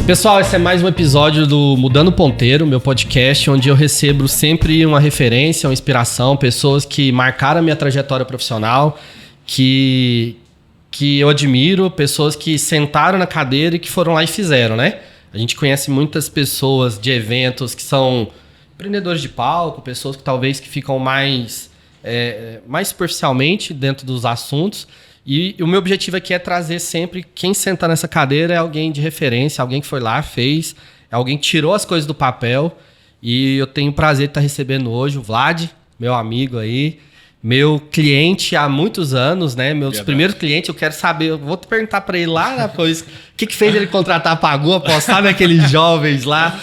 Pessoal, esse é mais um episódio do Mudando Ponteiro, meu podcast, onde eu recebo sempre uma referência, uma inspiração, pessoas que marcaram a minha trajetória profissional, que eu admiro, pessoas que sentaram na cadeira e que foram lá e fizeram, né? A gente conhece muitas pessoas de eventos que são empreendedores de palco, pessoas que talvez que ficam mais superficialmente dentro dos assuntos. E o meu objetivo aqui é trazer sempre quem sentar nessa cadeira é alguém de referência, alguém que foi lá, fez, é alguém que tirou as coisas do papel. E eu tenho o prazer de estar recebendo hoje o Vlad, meu amigo aí, meu cliente há muitos anos, né? Meus primeiros clientes, eu quero saber, eu vou te perguntar para ele lá depois, o que fez ele contratar a Pagu, apostar naqueles jovens lá.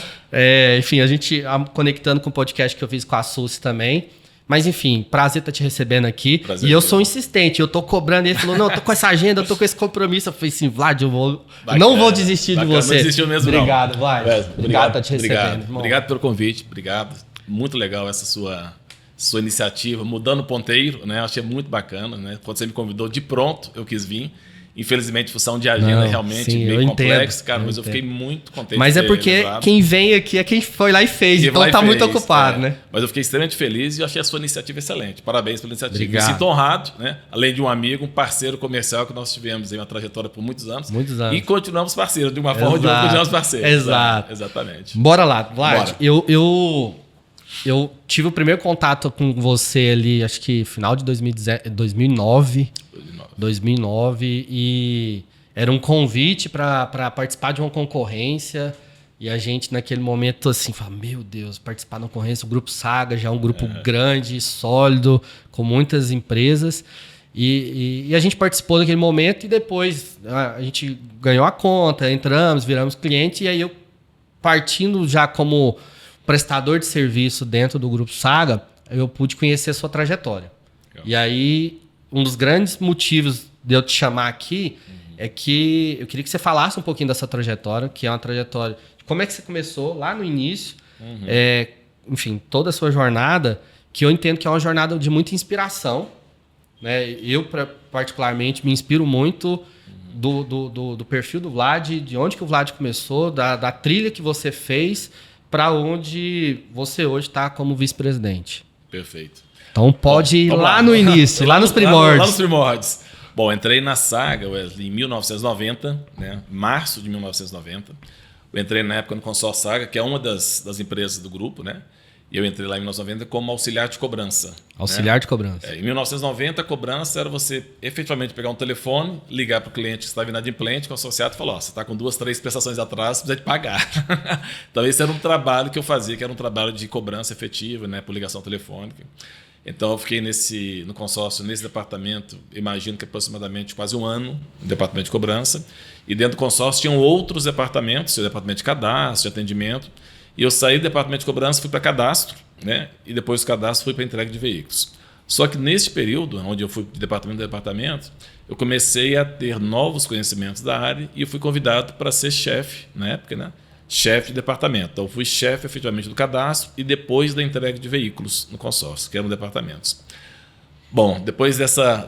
Enfim, a gente conectando com o podcast que eu fiz com a Suzy também. Mas, enfim, prazer estar te recebendo aqui. Prazer e eu sou insistente, eu tô cobrando. Ele falou, não, eu tô com essa agenda, eu tô com esse compromisso. Eu falei assim, Vlad, não vou desistir de você. Não desistiu mesmo, obrigado, Vlad. Obrigado por estar te recebendo. Obrigado pelo convite, obrigado. Muito legal essa sua iniciativa, Mudando Ponteiro, né? Eu achei muito bacana, né? Quando você me convidou, de pronto, eu quis vir. Infelizmente, função de agenda realmente meio complexo, cara, mas eu fiquei muito contente. Mas é porque quem vem aqui é quem foi lá e fez, então tá muito ocupado, né? Mas eu fiquei extremamente feliz e eu achei a sua iniciativa excelente. Parabéns pela iniciativa. Obrigado. Me sinto honrado, né? Além de um amigo, um parceiro comercial que nós tivemos em uma trajetória por muitos anos. Muitos anos. E continuamos parceiros, de uma forma ou de outra, continuamos parceiros. Exato. Exatamente. Bora lá, Vlad. Eu tive o primeiro contato com você ali, acho que final de 2009 e era um convite para participar de uma concorrência e a gente naquele momento assim, fala, meu Deus, participar de uma concorrência, o Grupo Saga já é um grupo grande, sólido, com muitas empresas e a gente participou daquele momento e depois a gente ganhou a conta, entramos, viramos cliente e aí eu partindo já como prestador de serviço dentro do Grupo Saga, eu pude conhecer a sua trajetória. Legal. E aí, um dos grandes motivos de eu te chamar aqui é que eu queria que você falasse um pouquinho dessa trajetória, que é uma trajetória... Como é que você começou lá no início, enfim, toda a sua jornada, que eu entendo que é uma jornada de muita inspiração. Né? Eu, particularmente, me inspiro muito do perfil do Vlad, de onde que o Vlad começou, da trilha que você fez... para onde você hoje está como vice-presidente. Perfeito. Então pode ir lá no início, lá nos primórdios. Lá nos primórdios. Bom, entrei na Saga, Wesley, em 1990, né? Março de 1990. Eu entrei na época no Consórcio Saga, que é uma das empresas do grupo, né? E eu entrei lá em 1990 como auxiliar de cobrança. Auxiliar de cobrança. Em 1990, a cobrança era você efetivamente pegar um telefone, ligar para o cliente que estava inadimplente, com o associado e falar, você está com 2, 3 prestações atrás, precisa de pagar. Então esse era um trabalho que eu fazia, que era um trabalho de cobrança efetiva, né, por ligação telefônica. Então eu fiquei no consórcio, nesse departamento, imagino que aproximadamente quase um ano, no departamento de cobrança. E dentro do consórcio tinham outros departamentos, o departamento de cadastro, de atendimento. E eu saí do departamento de cobrança, fui para cadastro, né? E depois do cadastro fui para entrega de veículos. Só que nesse período, onde eu fui de departamento a departamento, eu comecei a ter novos conhecimentos da área e eu fui convidado para ser chefe, na época, né? Chefe de departamento. Então, eu fui chefe efetivamente do cadastro e depois da entrega de veículos no consórcio, que eram departamentos. Bom, depois dessa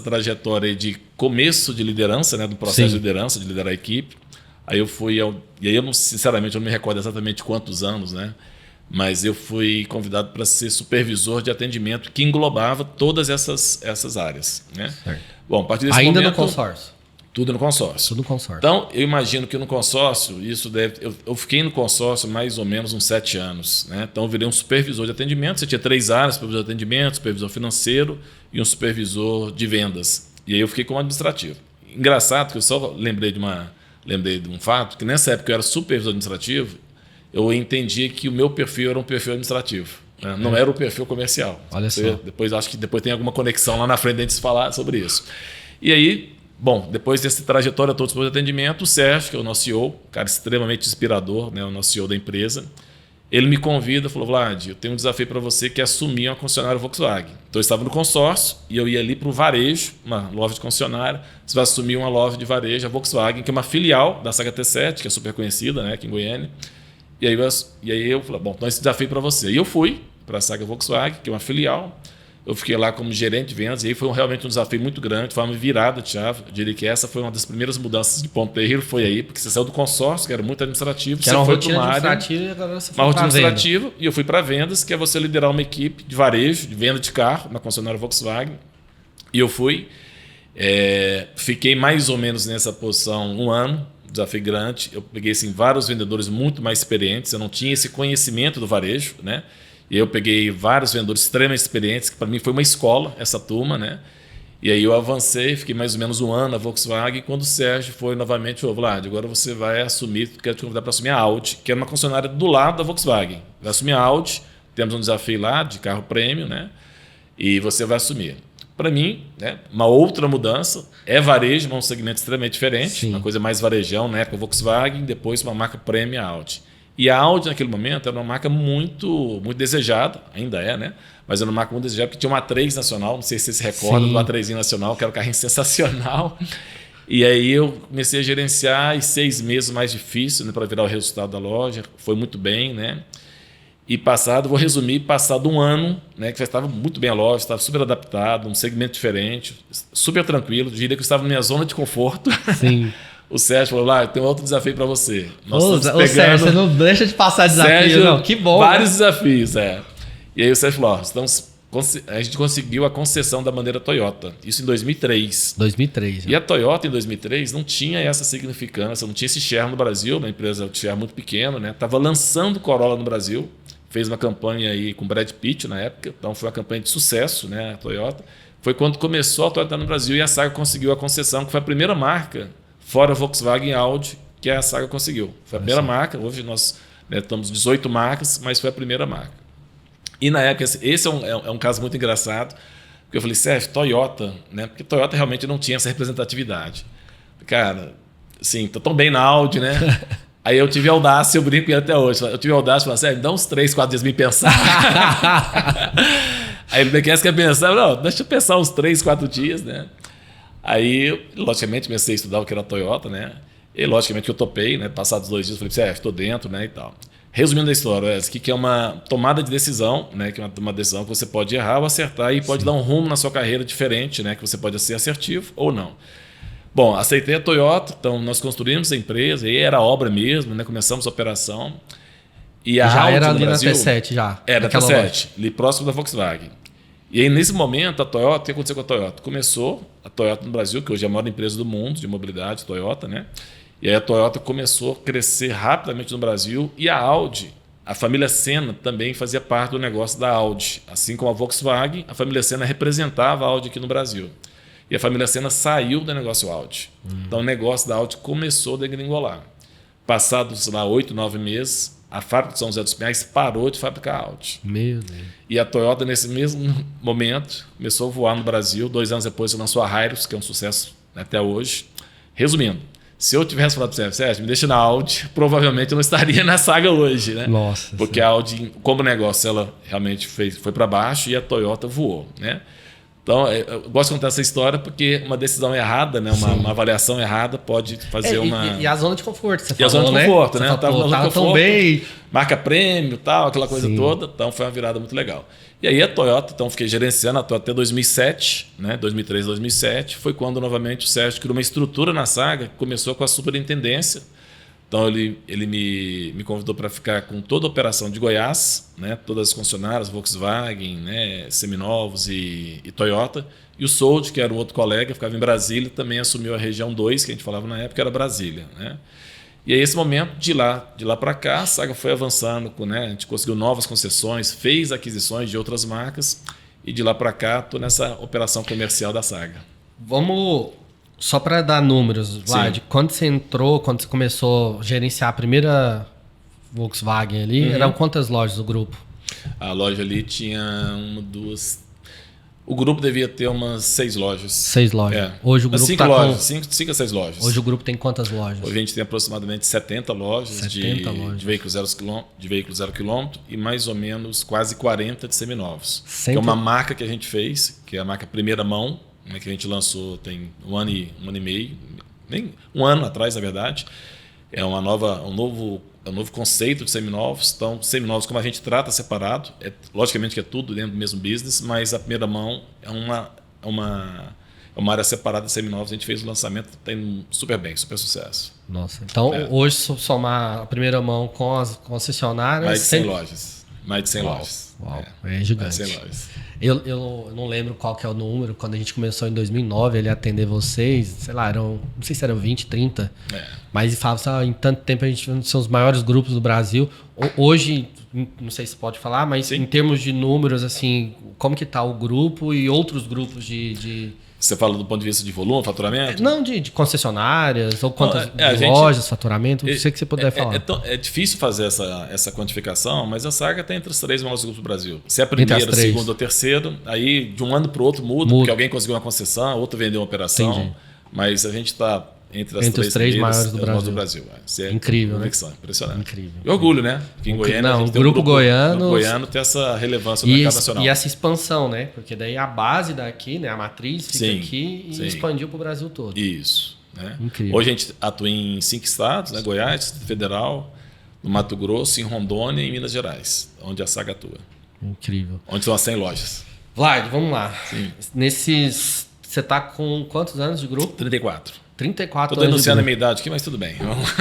trajetória de começo de liderança, né? Do processo de liderança, de liderar a equipe, aí eu fui, e aí eu sinceramente eu não me recordo exatamente quantos anos, né? Mas eu fui convidado para ser supervisor de atendimento que englobava todas essas áreas, né? Certo. Bom, a partir desse ainda momento, no consórcio? Tudo no consórcio. Tudo no consórcio. Então, eu imagino que no consórcio, eu fiquei no consórcio mais ou menos uns 7 anos, né? Então, eu virei um supervisor de atendimento. Você tinha 3 áreas, supervisor de atendimento, supervisor financeiro e um supervisor de vendas. E aí eu fiquei como administrativo. Engraçado que eu só lembrei de um fato, que nessa época eu era supervisor administrativo, eu entendi que o meu perfil era um perfil administrativo, né? Não era o perfil comercial. Olha só. Acho que depois tem alguma conexão lá na frente de se falar sobre isso. E aí, bom, depois dessa trajetória toda de atendimento, o Sérgio, que é o nosso CEO, cara extremamente inspirador, né? O nosso CEO da empresa, ele me convida, falou, Vlad, eu tenho um desafio para você que é assumir uma concessionária Volkswagen. Então eu estava no consórcio e eu ia ali para o varejo, uma loja de concessionária, você vai assumir uma loja de varejo, a Volkswagen, que é uma filial da Saga T7, que é super conhecida, né, aqui em Goiânia. E aí eu falei, bom, então esse desafio para você. E eu fui para a Saga Volkswagen, que é uma filial, Eu fiquei lá como gerente de vendas, e aí foi realmente um desafio muito grande, foi uma virada de chave. Eu diria que essa foi uma das primeiras mudanças de ponto de foi aí, porque você saiu do consórcio, que era muito administrativo, que era uma foi rotina para uma administrativa área, e agora você foi uma rotina pra venda. administrativa, e eu fui para vendas, que é você liderar uma equipe de varejo, de venda de carro, na concessionária Volkswagen. E eu fui, fiquei mais ou menos nessa posição um ano, desafio grande. Eu peguei assim, vários vendedores muito mais experientes, eu não tinha esse conhecimento do varejo, né? E eu peguei vários vendedores extremamente experientes, que para mim foi uma escola, essa turma, né? E aí eu avancei, fiquei mais ou menos um ano na Volkswagen, quando o Sérgio foi novamente, Vlad, agora você vai assumir, quero te convidar para assumir a Audi, que é uma concessionária do lado da Volkswagen. Vai assumir a Audi, temos um desafio lá de carro prêmio, né? E você vai assumir. Para mim, né, uma outra mudança, varejo, mas um segmento extremamente diferente, Sim. Uma coisa mais varejão, né, com a Volkswagen, depois uma marca prêmio, a Audi. E a Audi, naquele momento, era uma marca muito, muito desejada, ainda é, né? Mas era uma marca muito desejada, porque tinha uma A3 nacional, não sei se você se recorda, do A3 nacional, que era um carrinho sensacional. E aí eu comecei a gerenciar, e 6 meses mais difícil, né, para virar o resultado da loja. Foi muito bem, né? E vou resumir, passado um ano, né, que já estava muito bem a loja, estava super adaptado, um segmento diferente, super tranquilo, diria que eu estava na minha zona de conforto. Sim. O Sérgio falou lá, tem um outro desafio para você. Ô, Sérgio, você não deixa de passar desafio, Sérgio, não. Que bom. Vários desafios, E aí o Sérgio falou, a gente conseguiu a concessão da bandeira Toyota. Isso em 2003. 2003. E a Toyota, em 2003, não tinha essa significância, não tinha esse share no Brasil, uma empresa de share muito pequeno, né? Estava lançando Corolla no Brasil, fez uma campanha aí com Brad Pitt na época, então foi uma campanha de sucesso, né? A Toyota. Foi quando começou a Toyota no Brasil e a Saga conseguiu a concessão, que foi a primeira marca fora Volkswagen e Audi, que a Saga conseguiu. Foi a primeira marca, hoje nós estamos 18 marcas, mas foi a primeira marca. E na época, esse é um caso muito engraçado, porque eu falei, Sérgio, Toyota, né? Porque Toyota realmente não tinha essa representatividade. Cara, assim, tô tão bem na Audi, né? Aí eu tive audácia, eu brinco com ele até hoje, eu tive audácia e falei, Sérgio, dá uns 3, 4 dias me pensar. Aí ele quer pensar, não, deixa eu pensar uns 3, 4 dias, né? Aí, logicamente, comecei a estudar o que era a Toyota, né? E, logicamente, eu topei, né? Passados 2 dias, eu falei, Sérgio, estou dentro, né? E tal. Resumindo a história, que é uma tomada de decisão, né? Que é uma decisão que você pode errar ou acertar e pode dar um rumo na sua carreira diferente, né? Que você pode ser assertivo ou não. Bom, aceitei a Toyota, então nós construímos a empresa, e era obra mesmo, né? Começamos a operação. E a já Audi era no ali Brasil, na T7, já. Era na T7, ali próximo da Volkswagen. E aí, nesse momento, a Toyota, o que aconteceu com a Toyota? Começou a Toyota no Brasil, que hoje é a maior empresa do mundo de mobilidade, Toyota, né? E aí a Toyota começou a crescer rapidamente no Brasil, e a Audi, a família Senna também fazia parte do negócio da Audi. Assim como a Volkswagen, a família Senna representava a Audi aqui no Brasil. E a família Senna saiu do negócio Audi. Então o negócio da Audi começou a degringolar. Passados lá 8, 9 meses, a fábrica de São José dos Pinhais parou de fabricar Audi. Meu Deus. E a Toyota, nesse mesmo momento, começou a voar no Brasil. 2 anos depois, lançou a Hilux, que é um sucesso até hoje. Resumindo, se eu tivesse falado para você, Sérgio, me deixa na Audi, provavelmente eu não estaria na Saga hoje, né? Nossa. Porque a Audi, como negócio, ela realmente foi para baixo e a Toyota voou, né? Então, eu gosto de contar essa história porque uma decisão errada, né? Uma avaliação errada pode fazer uma... E a zona de conforto, você falou, E a zona de conforto, né? Tava tão bem. Marca prêmio, tal, aquela coisa toda. Então, foi uma virada muito legal. E aí a Toyota, então, fiquei gerenciando a Toyota até 2007, né? 2003, 2007. Foi quando, novamente, o Sérgio criou uma estrutura na Saga, que começou com a superintendência. Então, ele me convidou para ficar com toda a operação de Goiás, né? Todas as concessionárias, Volkswagen, né? Seminovos e Toyota. E o Sold, que era um outro colega, ficava em Brasília, também assumiu a região 2, que a gente falava na época, era Brasília, né? E aí, esse momento, de lá para cá, a Saga foi avançando, né? A gente conseguiu novas concessões, fez aquisições de outras marcas, e de lá para cá, estou nessa operação comercial da Saga. Vamos... Só para dar números, Vlad, quando você entrou, quando você começou a gerenciar a primeira Volkswagen ali, eram quantas lojas do grupo? A loja ali tinha 1, 2... O grupo devia ter umas 6 lojas. 6 lojas. Hoje o grupo 5 lojas, 5 a 6 lojas. Hoje o grupo tem quantas lojas? Hoje a gente tem aproximadamente 70 lojas, de veículos 0 km e mais ou menos quase 40 de seminovos. Que é uma marca que a gente fez, que é a marca Primeira Mão, que a gente lançou tem um ano e meio, nem um ano atrás, na verdade. É um novo conceito de seminovos. Então, seminovos, como a gente trata separado, logicamente que é tudo dentro do mesmo business, mas a primeira mão é uma área separada de seminovos. A gente fez o lançamento, tem super bem, super sucesso. Nossa, então hoje, se somar a primeira mão com as concessionárias... Mais de 100 lojas. Mais de 100 lojas. Uau, é gigante. Mais de 100 lojas. Eu não lembro qual que é o número. Quando a gente começou em 2009, ele ia atender vocês, sei lá, não sei se eram 20, 30. Mas falava assim, em tanto tempo a gente são os maiores grupos do Brasil. Hoje, não sei se pode falar, mas em termos de números, assim, como que tá o grupo e outros grupos de... Você fala do ponto de vista de volume, faturamento? Não, de concessionárias ou quantas lojas, faturamento, não sei o que você puder falar. É difícil fazer essa quantificação, mas a Saga está entre os 3 maiores grupos do Brasil. Se é a primeira, segunda ou terceira, aí de um ano para o outro muda, porque alguém conseguiu uma concessão, outro vendeu uma operação. Entendi. Mas a gente está entre os 3 maiores do Brasil. Isso é incrível, né? Impressionante. Incrível. E orgulho, né? Porque em Goiânia, o grupo goiano tem essa relevância no mercado nacional. E essa expansão, né? Porque daí a base daqui, né? A matriz fica aqui e expandiu para o Brasil todo. Isso. Né? Incrível. Hoje a gente atua em 5 estados, né? Goiás, Distrito Federal, no Mato Grosso, em Rondônia e em Minas Gerais, onde a Saga atua. Incrível. Onde são as 100 lojas. Vlad, vamos lá. Sim. Você está com quantos anos de grupo? 34. 34 anos. Estou denunciando a minha idade aqui, mas tudo bem.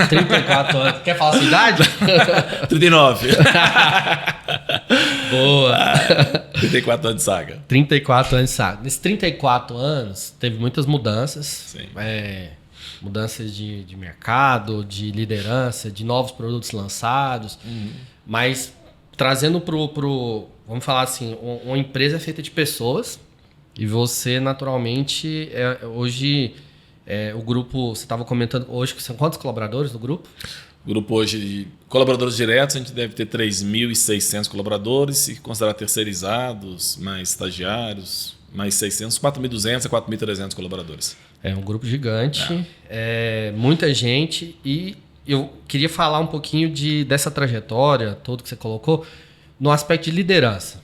34 anos. Quer falar a sua idade? 39. Boa. 34 anos de Saga. 34 anos de Saga. Nesses 34 anos, teve muitas mudanças. Sim. Mudanças de mercado, de liderança, de novos produtos lançados. Mas trazendo pro... Vamos falar assim, uma empresa é feita de pessoas e você, naturalmente, hoje... o grupo, você estava comentando hoje, que são quantos colaboradores do grupo? O grupo hoje, de colaboradores diretos, a gente deve ter 3.600 colaboradores, se considerar terceirizados, mais estagiários, mais 600, 4.200 a 4.300 colaboradores. É um grupo gigante, muita gente, e eu queria falar um pouquinho dessa trajetória, tudo que você colocou, no aspecto de liderança.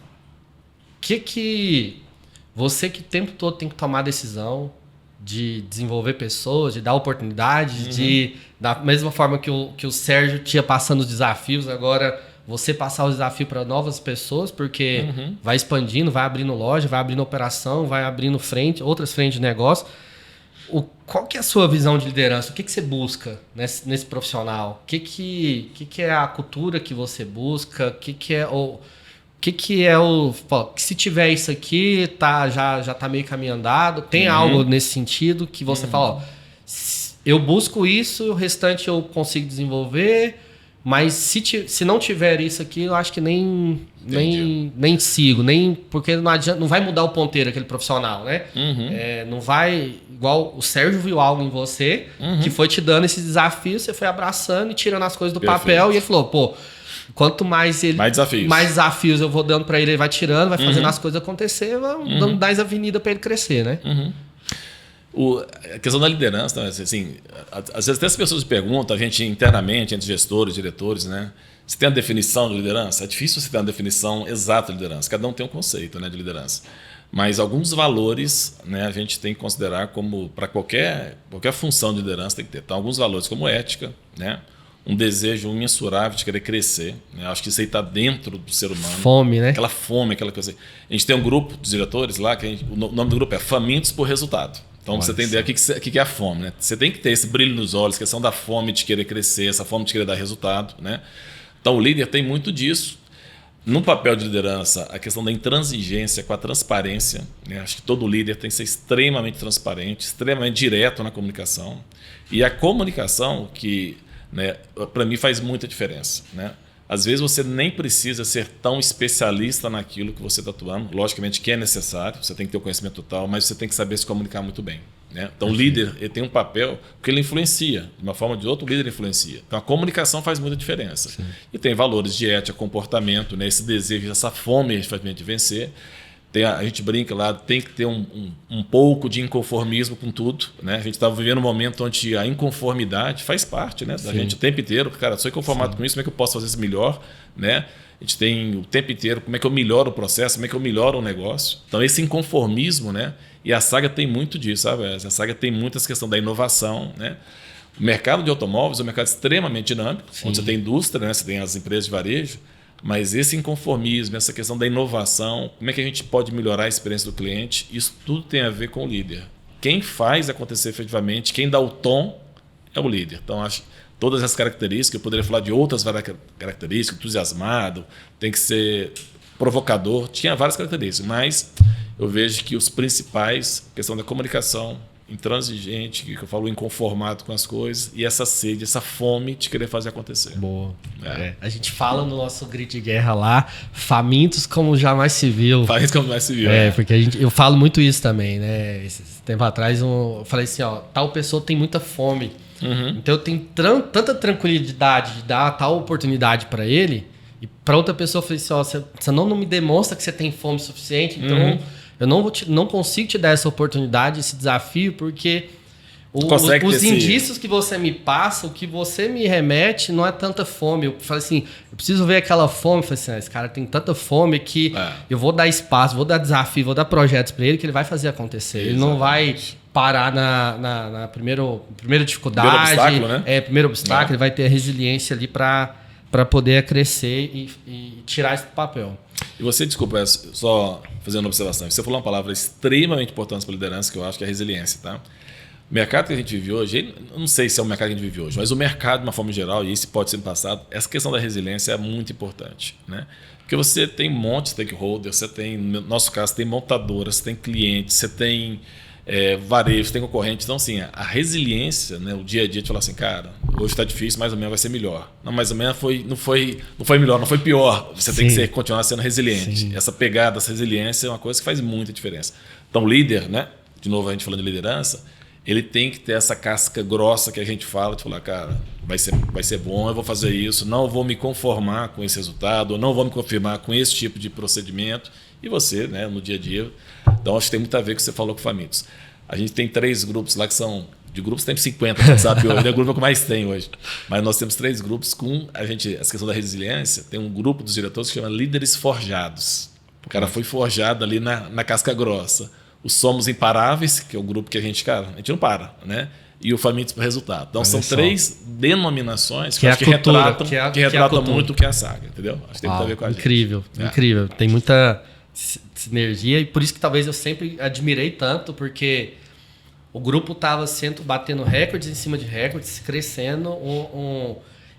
Você que o tempo todo tem que tomar decisão, de desenvolver pessoas, de dar oportunidades, da mesma forma que o Sérgio tinha passando os desafios, agora você passar o desafio para novas pessoas, porque vai expandindo, vai abrindo loja, vai abrindo operação, vai abrindo outras frentes de negócio. Qual que é a sua visão de liderança? O que você busca nesse profissional? O que é a cultura que você busca? Se tiver isso aqui, já tá meio caminho andado. Tem algo nesse sentido que você fala, eu busco isso, o restante eu consigo desenvolver, mas se não tiver isso aqui, eu acho que nem sigo, porque não adianta, não vai mudar o ponteiro aquele profissional, né? Não vai, igual o Sérgio viu algo em você, que foi te dando esse desafio, você foi abraçando e tirando as coisas do papel, e ele falou, quanto mais desafios eu vou dando para ele vai tirando, vai fazendo as coisas acontecer, dando mais avenida para ele crescer, né? A questão da liderança, assim, às vezes até as pessoas perguntam, a gente internamente, entre gestores, diretores, né? Você tem a definição de liderança? É difícil você ter uma definição exata de liderança. Cada um tem um conceito, né, de liderança. Mas alguns valores, né, a gente tem que considerar como, para qualquer função de liderança, tem que ter. Então, alguns valores como ética, né? Um desejo imensurável de querer crescer. Né? Acho que isso aí está dentro do ser humano. Fome, né? Aquela fome, aquela coisa. A gente tem um grupo dos diretores lá, o nome do grupo é Famintos por Resultado. Então, você tem ideia o que é a fome. Né? Você tem que ter esse brilho nos olhos, a questão da fome de querer crescer, essa fome de querer dar resultado. Né? Então, o líder tem muito disso. No papel de liderança, a questão da intransigência com a transparência. Né? Acho que todo líder tem que ser extremamente transparente, extremamente direto na comunicação. E a comunicação que... Né, para mim faz muita diferença. Né? Às vezes você nem precisa ser tão especialista naquilo que você está atuando. Logicamente que é necessário, você tem que ter o conhecimento total, mas você tem que saber se comunicar muito bem. Né? Então o líder ele tem um papel, porque ele influencia. De uma forma ou de outra, o líder influencia. Então a comunicação faz muita diferença. Sim. E tem valores de ética, comportamento, né? Esse desejo, essa fome de vencer. A gente brinca lá, tem que ter um pouco de inconformismo com tudo. Né? A gente está vivendo um momento onde a inconformidade faz parte, né, da gente o tempo inteiro. Cara, sou inconformado com isso, como é que eu posso fazer isso melhor? Né? A gente tem o tempo inteiro como é que eu melhoro o processo, como é que eu melhoro o negócio. Então, esse inconformismo, né? E a Saga tem muito disso, sabe? A Saga tem muito essa questão da inovação. Né? O mercado de automóveis é um mercado extremamente dinâmico, Sim. onde você tem indústria, né? Você tem as empresas de varejo, mas esse inconformismo, essa questão da inovação, como é que a gente pode melhorar a experiência do cliente, isso tudo tem a ver com o líder. Quem faz acontecer efetivamente, quem dá o tom é o líder. Então, acho que todas as características, eu poderia falar de outras várias características, entusiasmado, tem que ser provocador, tinha várias características, mas eu vejo que os principais, questão da comunicação, intransigente, que eu falo inconformado com as coisas, e essa sede, essa fome de querer fazer acontecer. Boa. A gente fala no nosso grito de guerra lá, famintos como jamais se viu. Famintos como jamais se viu. Porque eu falo muito isso também, né? Esse tempo atrás eu falei assim, ó, tal pessoa tem muita fome. Então eu tenho tanta tranquilidade de dar tal oportunidade para ele, e para outra pessoa eu falei assim, ó, você não me demonstra que você tem fome suficiente, então eu não consigo te dar essa oportunidade, esse desafio, porque os indícios que você me passa, o que você me remete, não é tanta fome. Eu falei assim, eu preciso ver aquela fome. Eu falei assim, esse cara tem tanta fome que eu vou dar espaço, vou dar desafio, vou dar projetos para ele que ele vai fazer acontecer. Exatamente. Ele não vai parar na primeira dificuldade. Primeiro obstáculo, né? Primeiro obstáculo, ele vai ter a resiliência ali para poder crescer e tirar esse papel. E você, desculpa, só fazendo uma observação. Você falou uma palavra extremamente importante para a liderança, que eu acho que é a resiliência, tá? O mercado que a gente vive hoje, eu não sei se é o mercado que a gente vive hoje, mas o mercado, de uma forma geral, e isso pode ser no passado, essa questão da resiliência é muito importante, né? Porque você tem um monte de stakeholders, você tem, no nosso caso, tem montadoras, você tem clientes, você tem varejo, você tem concorrente. Então, assim, a resiliência, né, o dia a dia, de falar assim, cara, hoje está difícil, mais ou menos vai ser melhor. Não, mais ou menos não foi melhor, não foi pior. Você tem que continuar sendo resiliente. Sim. Essa pegada, essa resiliência é uma coisa que faz muita diferença. Então, o líder, né? De novo, a gente falando de liderança, ele tem que ter essa casca grossa que a gente fala, de falar, cara, vai ser bom, eu vou fazer isso, não vou me conformar com esse resultado, não vou me conformar com esse tipo de procedimento. E você, né, no dia a dia. Então, acho que tem muito a ver com o que você falou com o Famintos. A gente tem 3 grupos lá que são... De grupos tem 50 no WhatsApp hoje, é o grupo que mais tem hoje. Mas nós temos 3 grupos com essa questão da resiliência. Tem um grupo dos diretores que chama Líderes Forjados. O cara foi forjado ali na casca grossa. O Somos Imparáveis, que é o grupo que a gente não para, né? E o Famintos para Resultado. Então, são 3 denominações que retratam muito o que é a saga, entendeu? Acho que tem muito a ver com a gente. Incrível. Tem muita sinergia, e por isso que talvez eu sempre admirei tanto, porque o grupo estava batendo recordes em cima de recordes, crescendo.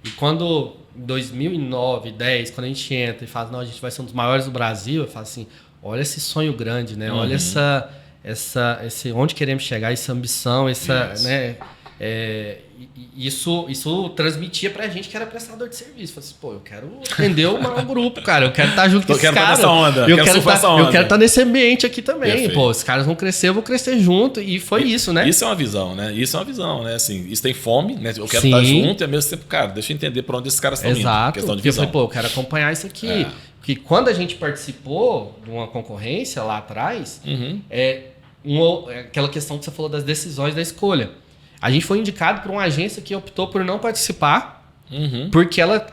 E quando em 2009, 2010, quando a gente entra e fala, não, a gente vai ser um dos maiores do Brasil, eu falo assim, olha esse sonho grande, né? Olha esse onde queremos chegar, essa ambição, né? Isso transmitia pra gente que era prestador de serviço. Falei assim, pô, eu quero atender o grupo, cara. Eu quero estar junto com esses caras. Eu quero estar nesse ambiente aqui também. Perfeito. Pô, os caras vão crescer, eu vou crescer junto. E foi isso, né? Isso é uma visão, né? Assim, isso tem fome, né? Eu quero estar junto e ao mesmo tempo, cara, deixa eu entender pra onde esses caras estão indo. Exato. Questão de visão. Eu falei, pô, eu quero acompanhar isso aqui. Porque quando a gente participou de uma concorrência lá atrás, aquela questão que você falou das decisões da escolha. A gente foi indicado por uma agência que optou por não participar, porque ela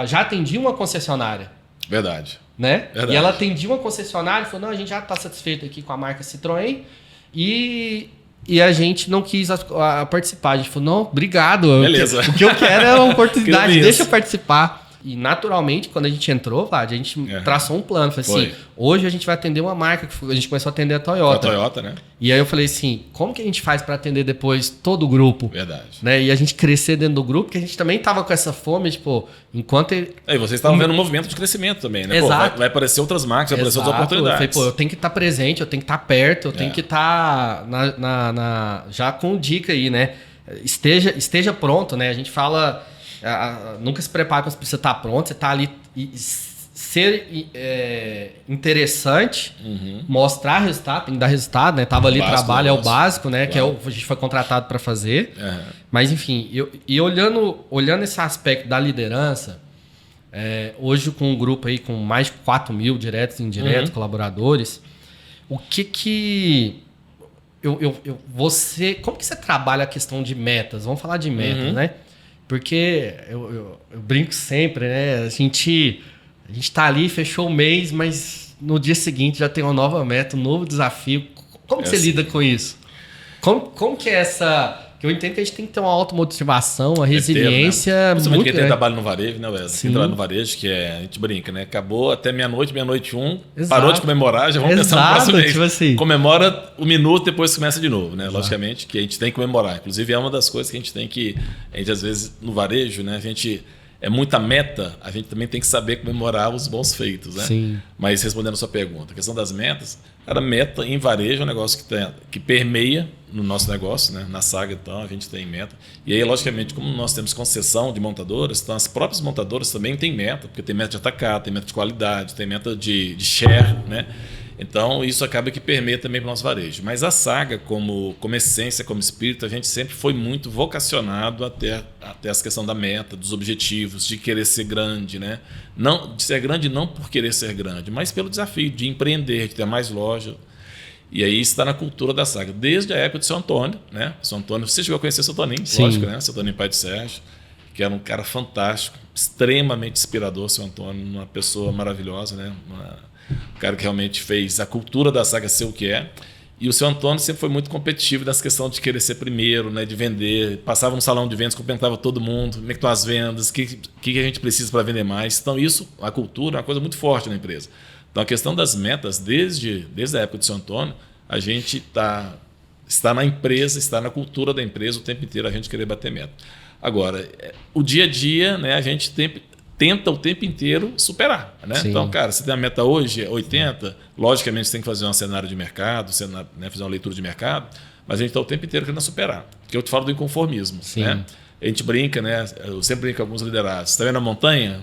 já atendia uma concessionária. Verdade. Né? Verdade. E ela atendia uma concessionária e falou, não, a gente já está satisfeito aqui com a marca Citroën e a gente não quis participar. A gente falou, não, obrigado. Beleza. O que eu quero é uma oportunidade, deixa eu participar. E naturalmente, quando a gente entrou, Vlad, a gente traçou um plano. Falei assim, hoje a gente vai atender uma marca, que a gente começou a atender a Toyota. A Toyota, né? E aí eu falei assim, como que a gente faz para atender depois todo o grupo? Verdade. Né? E a gente crescer dentro do grupo, porque a gente também tava com essa fome, tipo, enquanto... E vocês estavam vendo um movimento de crescimento também, né? Exato. Pô, vai aparecer outras marcas, vai aparecer outras oportunidades. Eu falei, pô, eu tenho que estar presente, eu tenho que estar perto, eu tenho que estar já com dica aí, né? Esteja pronto, né? A gente fala... nunca se prepara quando você está pronto, você está ali ser interessante, mostrar resultado, tem que dar resultado, né? Tava ali, trabalho é o básico, né? Claro. Que a gente foi contratado para fazer. Mas enfim, olhando esse aspecto da liderança, hoje com um grupo aí com mais de 4 mil diretos e indiretos, colaboradores, o que como que você trabalha a questão de metas? Vamos falar de metas, né? Porque eu brinco sempre, né? A gente tá ali, fechou o mês, mas no dia seguinte já tem uma nova meta, um novo desafio. Como que você lida com isso? Como que é Porque eu entendo que a gente tem que ter uma automotivação, uma resiliência Principalmente muito quem grande. trabalha no varejo, né, Wesley? Sim. Quem trabalha no varejo, que a gente brinca, né? Acabou até meia-noite, meia-noite um, Exato. parou de comemorar, já vamos pensar no próximo mês. Tipo assim. Comemora um minuto, depois começa de novo, né? Logicamente que a gente tem que comemorar. Inclusive é uma das coisas que a gente às vezes no varejo, né? É muita meta, a gente também tem que saber comemorar os bons feitos, né? Sim. Mas respondendo a sua pergunta, a questão das metas, cara, meta em varejo é um negócio que permeia no nosso negócio, né? Na Saga, então, a gente tem meta. E aí, logicamente, como nós temos concessão de montadoras, então as próprias montadoras também têm meta, porque tem meta de atacar, tem meta de qualidade, tem meta de share, né? Então, isso acaba que permeia também para o nosso varejo. Mas a Saga, como essência, como espírito, a gente sempre foi muito vocacionado até essa questão da meta, dos objetivos, de querer ser grande, né? Não, de ser grande não por querer ser grande, mas pelo desafio de empreender, de ter mais loja. E aí está na cultura da Saga, desde a época de Seu Antônio, né? Seu Antônio, você chegou a conhecer o Seu Toninho, lógico, né? Seu Toninho, pai de Sérgio, que era um cara fantástico, extremamente inspirador, Seu Antônio, uma pessoa maravilhosa, né? Um cara que realmente fez a cultura da Saga ser o que é. E o Seu Antônio sempre foi muito competitivo nessa questão de querer ser primeiro, né, de vender. Passava no salão de vendas, cumprimentava todo mundo, como é que estão as vendas, o que a gente precisa para vender mais. Então, isso, a cultura, é uma coisa muito forte na empresa. Então, a questão das metas, desde a época do Seu Antônio, a gente está na empresa, está na cultura da empresa o tempo inteiro, a gente querer bater meta. Agora, o dia a dia, né, a gente tenta o tempo inteiro superar, né? Então, cara, se tem a meta hoje, 80, logicamente você tem que fazer um cenário de mercado, né, fazer uma leitura de mercado, mas a gente está o tempo inteiro querendo superar. Porque eu te falo do inconformismo, né? A gente brinca, né? Eu sempre brinco com alguns liderados. Você está vendo a montanha?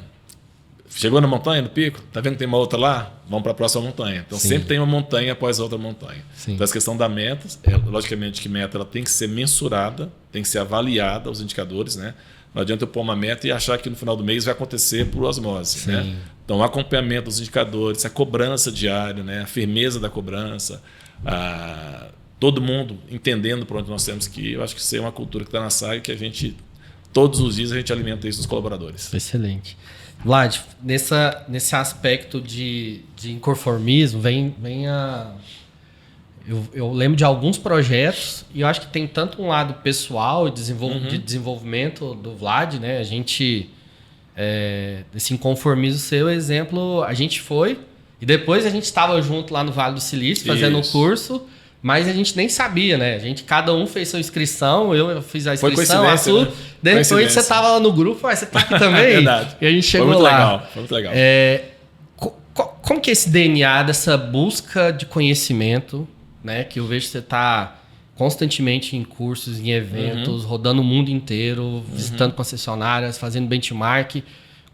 Chegou na montanha, no pico? Está vendo que tem uma outra lá? Vamos para a próxima montanha. Então, sempre tem uma montanha após a outra montanha. Então, essa questão da meta, logicamente que meta ela tem que ser mensurada, tem que ser avaliada, os indicadores, né? Não adianta eu pôr uma meta e achar que no final do mês vai acontecer por osmose. Né? Então, o acompanhamento dos indicadores, a cobrança diária, né? A firmeza da cobrança, todo mundo entendendo para onde nós temos que ir. Eu acho que isso é uma cultura que está na Saga que a gente, todos os dias, a gente alimenta isso dos colaboradores. Excelente. Vlad, nesse aspecto de inconformismo, vem a... Eu lembro de alguns projetos e eu acho que tem tanto um lado pessoal de desenvolvimento do Vlad, né? A gente, esse inconformismo seu exemplo, a gente foi e depois a gente estava junto lá no Vale do Silício fazendo o curso, mas a gente nem sabia, né? Cada um fez sua inscrição, eu fiz a inscrição, a sua, né? Depois você estava lá no grupo, você está aqui também? Verdade. E a gente chegou Foi muito legal. Como que é esse DNA dessa busca de conhecimento, né, que eu vejo que você está constantemente em cursos, em eventos, rodando o mundo inteiro, visitando concessionárias, fazendo benchmark.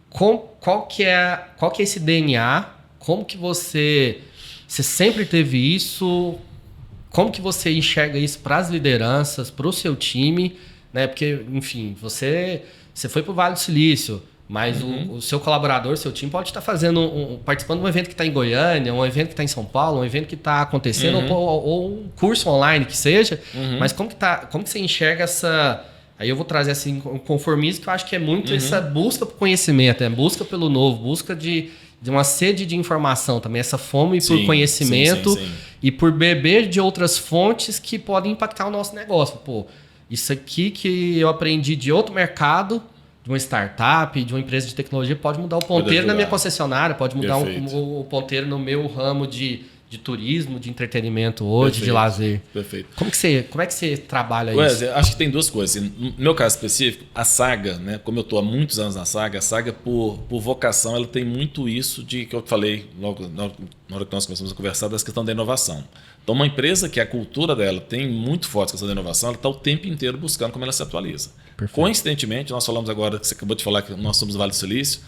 Qual que é esse DNA? Como que você sempre teve isso? Como que você enxerga isso para as lideranças, para o seu time? Né? Porque, enfim, você foi para o Vale do Silício, mas o seu colaborador, seu time pode estar participando de um evento que está em Goiânia, um evento que está em São Paulo, um evento que está acontecendo, ou um curso online que seja. Mas como que você enxerga essa... Aí eu vou trazer assim, um conformismo que eu acho que é muito essa busca por conhecimento, busca pelo novo, busca de uma sede de informação também, essa fome por conhecimento e por beber de outras fontes que podem impactar o nosso negócio. Pô, isso aqui que eu aprendi de outro mercado, de uma startup, de uma empresa de tecnologia, pode mudar o ponteiro na minha concessionária, pode mudar o ponteiro no meu ramo de turismo, de entretenimento hoje, de lazer. Perfeito. Como é que você trabalha isso? Acho que tem duas coisas. No meu caso específico, a Saga, né, como eu estou há muitos anos na Saga, a Saga, por vocação, ela tem muito isso de que eu falei logo na hora que nós começamos a conversar, dessa questão da inovação. Então, uma empresa que a cultura dela tem muito forte essa questão da inovação, ela está o tempo inteiro buscando como ela se atualiza. Perfeito. Coincidentemente, nós falamos agora, que você acabou de falar que nós somos o Vale do Silício,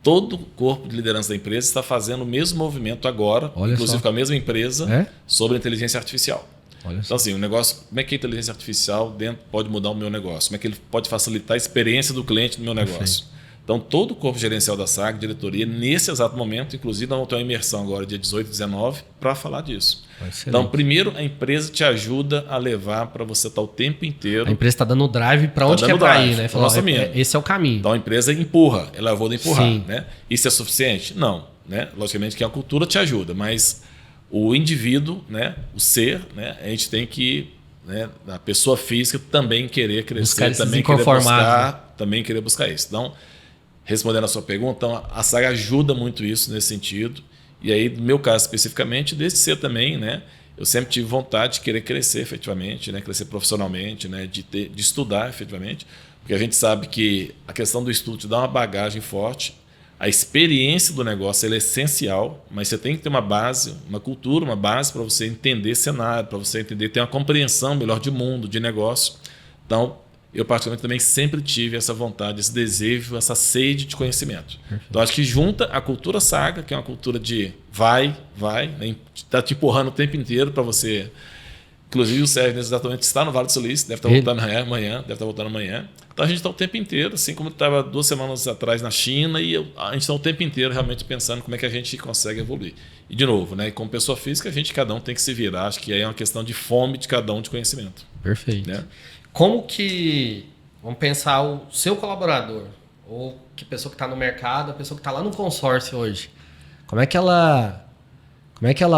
todo o corpo de liderança da empresa está fazendo o mesmo movimento agora, inclusive com a mesma empresa, sobre a inteligência artificial. Então, assim, o negócio, como é que a inteligência artificial pode mudar o meu negócio? Como é que ele pode facilitar a experiência do cliente no meu negócio? Então, todo o corpo gerencial da SAG, diretoria, nesse exato momento, inclusive, nós vamos ter uma imersão agora, dia 18 e 19, para falar disso. Excelente. Então, primeiro, a empresa te ajuda a levar para você estar o tempo inteiro... A empresa está dando o drive para onde quer para ir, né? Falou, esse é o caminho. Então, a empresa empurra, ela vai empurrar. Né? Isso é suficiente? Não. Né? Logicamente que a cultura te ajuda, mas o indivíduo, né? O ser, né? A gente tem que né, da pessoa física também querer crescer, também querer buscar isso. Então, respondendo a sua pergunta, então, a saga ajuda muito isso nesse sentido. E aí, no meu caso especificamente, desde cedo também, né, eu sempre tive vontade de querer crescer efetivamente, né, crescer profissionalmente, né, de estudar efetivamente, porque a gente sabe que a questão do estudo te dá uma bagagem forte. A experiência do negócio ela é essencial, mas você tem que ter uma base, uma cultura, uma base para você entender cenário, para você entender, ter uma compreensão melhor de mundo, de negócio. Então, eu particularmente também sempre tive essa vontade, esse desejo, essa sede de conhecimento. Perfeito. Então, acho que junta a cultura Saga, que é uma cultura de vai, né, está te empurrando o tempo inteiro para você. Inclusive, o Sérgio exatamente está no Vale do Silício, deve estar voltando amanhã. Então, a gente está o tempo inteiro, assim como estava 2 semanas atrás na China, e a gente está o tempo inteiro realmente pensando como é que a gente consegue evoluir. E, de novo, né, como pessoa física, cada um tem que se virar. Acho que aí é uma questão de fome de cada um de conhecimento. Perfeito. Né? Como que, vamos pensar, o seu colaborador, ou que pessoa que está no mercado, a pessoa que está lá no consórcio hoje, como é que ela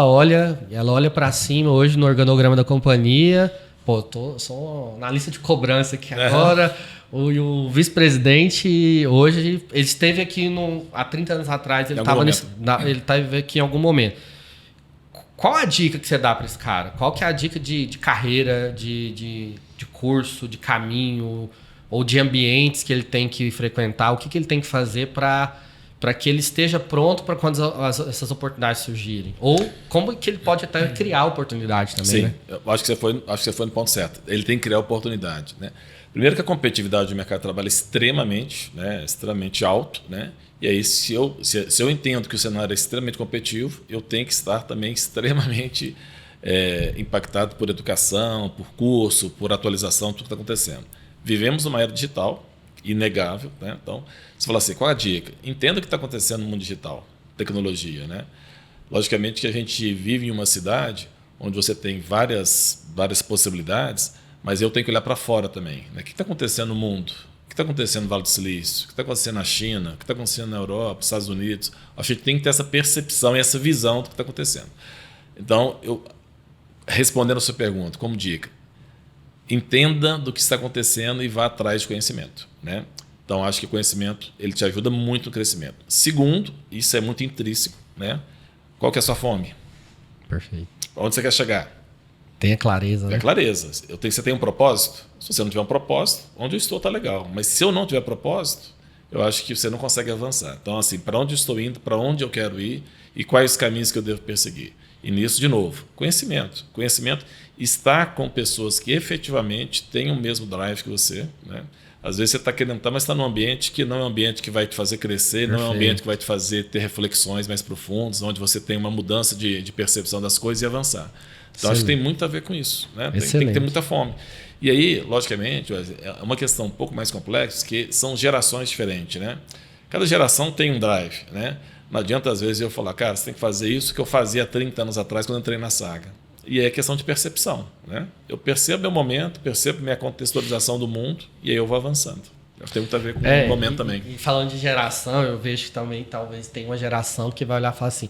olha? Ela olha para cima hoje no organograma da companhia. Pô, sou na lista de cobrança aqui agora. O vice-presidente, hoje, ele esteve aqui há 30 anos atrás, ele estava aqui em algum momento. Qual a dica que você dá para esse cara? Qual que é a dica de carreira, de curso, de caminho, ou de ambientes que ele tem que frequentar? O que ele tem que fazer para que ele esteja pronto para quando essas oportunidades surgirem? Ou como que ele pode até criar oportunidade também? Sim, né? Eu acho que você foi no ponto certo. Ele tem que criar oportunidade. Né? Primeiro que a competitividade do mercado de trabalho é extremamente alto. Né? E aí, se eu entendo que o cenário é extremamente competitivo, eu tenho que estar também extremamente impactado por educação, por curso, por atualização, tudo que está acontecendo. Vivemos numa era digital, inegável. Né? Então, você fala assim, qual a dica? Entenda o que está acontecendo no mundo digital, tecnologia. Né? Logicamente que a gente vive em uma cidade onde você tem várias possibilidades, mas eu tenho que olhar para fora também. Né? O que está acontecendo no mundo? O que está acontecendo no Vale do Silício? O que está acontecendo na China? O que está acontecendo na Europa, nos Estados Unidos? A gente tem que ter essa percepção e essa visão do que está acontecendo. Então, respondendo a sua pergunta, como dica, entenda do que está acontecendo e vá atrás de conhecimento. Né? Então, acho que o conhecimento ele te ajuda muito no crescimento. Segundo, isso é muito intrínseco. Né? Qual que é a sua fome? Perfeito. Onde você quer chegar? Tenha clareza. Tenha clareza. Você tem um propósito? Se você não tiver um propósito, onde eu estou está legal. Mas se eu não tiver propósito, eu acho que você não consegue avançar. Então, assim, para onde eu estou indo, para onde eu quero ir e quais os caminhos que eu devo perseguir. E nisso, de novo, conhecimento. Conhecimento está com pessoas que efetivamente têm o mesmo drive que você. Né? Às vezes você está querendo estar, mas está num ambiente que não é um ambiente que vai te fazer crescer, Perfeito. Não é um ambiente que vai te fazer ter reflexões mais profundas, onde você tem uma mudança de percepção das coisas e avançar. Então, acho que tem muito a ver com isso. Né? Tem que ter muita fome. E aí, logicamente, é uma questão um pouco mais complexa, que são gerações diferentes. Né? Cada geração tem um drive. Né? Não adianta, às vezes, eu falar, cara, você tem que fazer isso que eu fazia há 30 anos atrás, quando eu entrei na Saga. E é questão de percepção. Né? Eu percebo meu momento, percebo minha contextualização do mundo, e aí eu vou avançando. Tem muito a ver com o momento também. E falando de geração, eu vejo que também talvez tem uma geração que vai olhar e falar assim,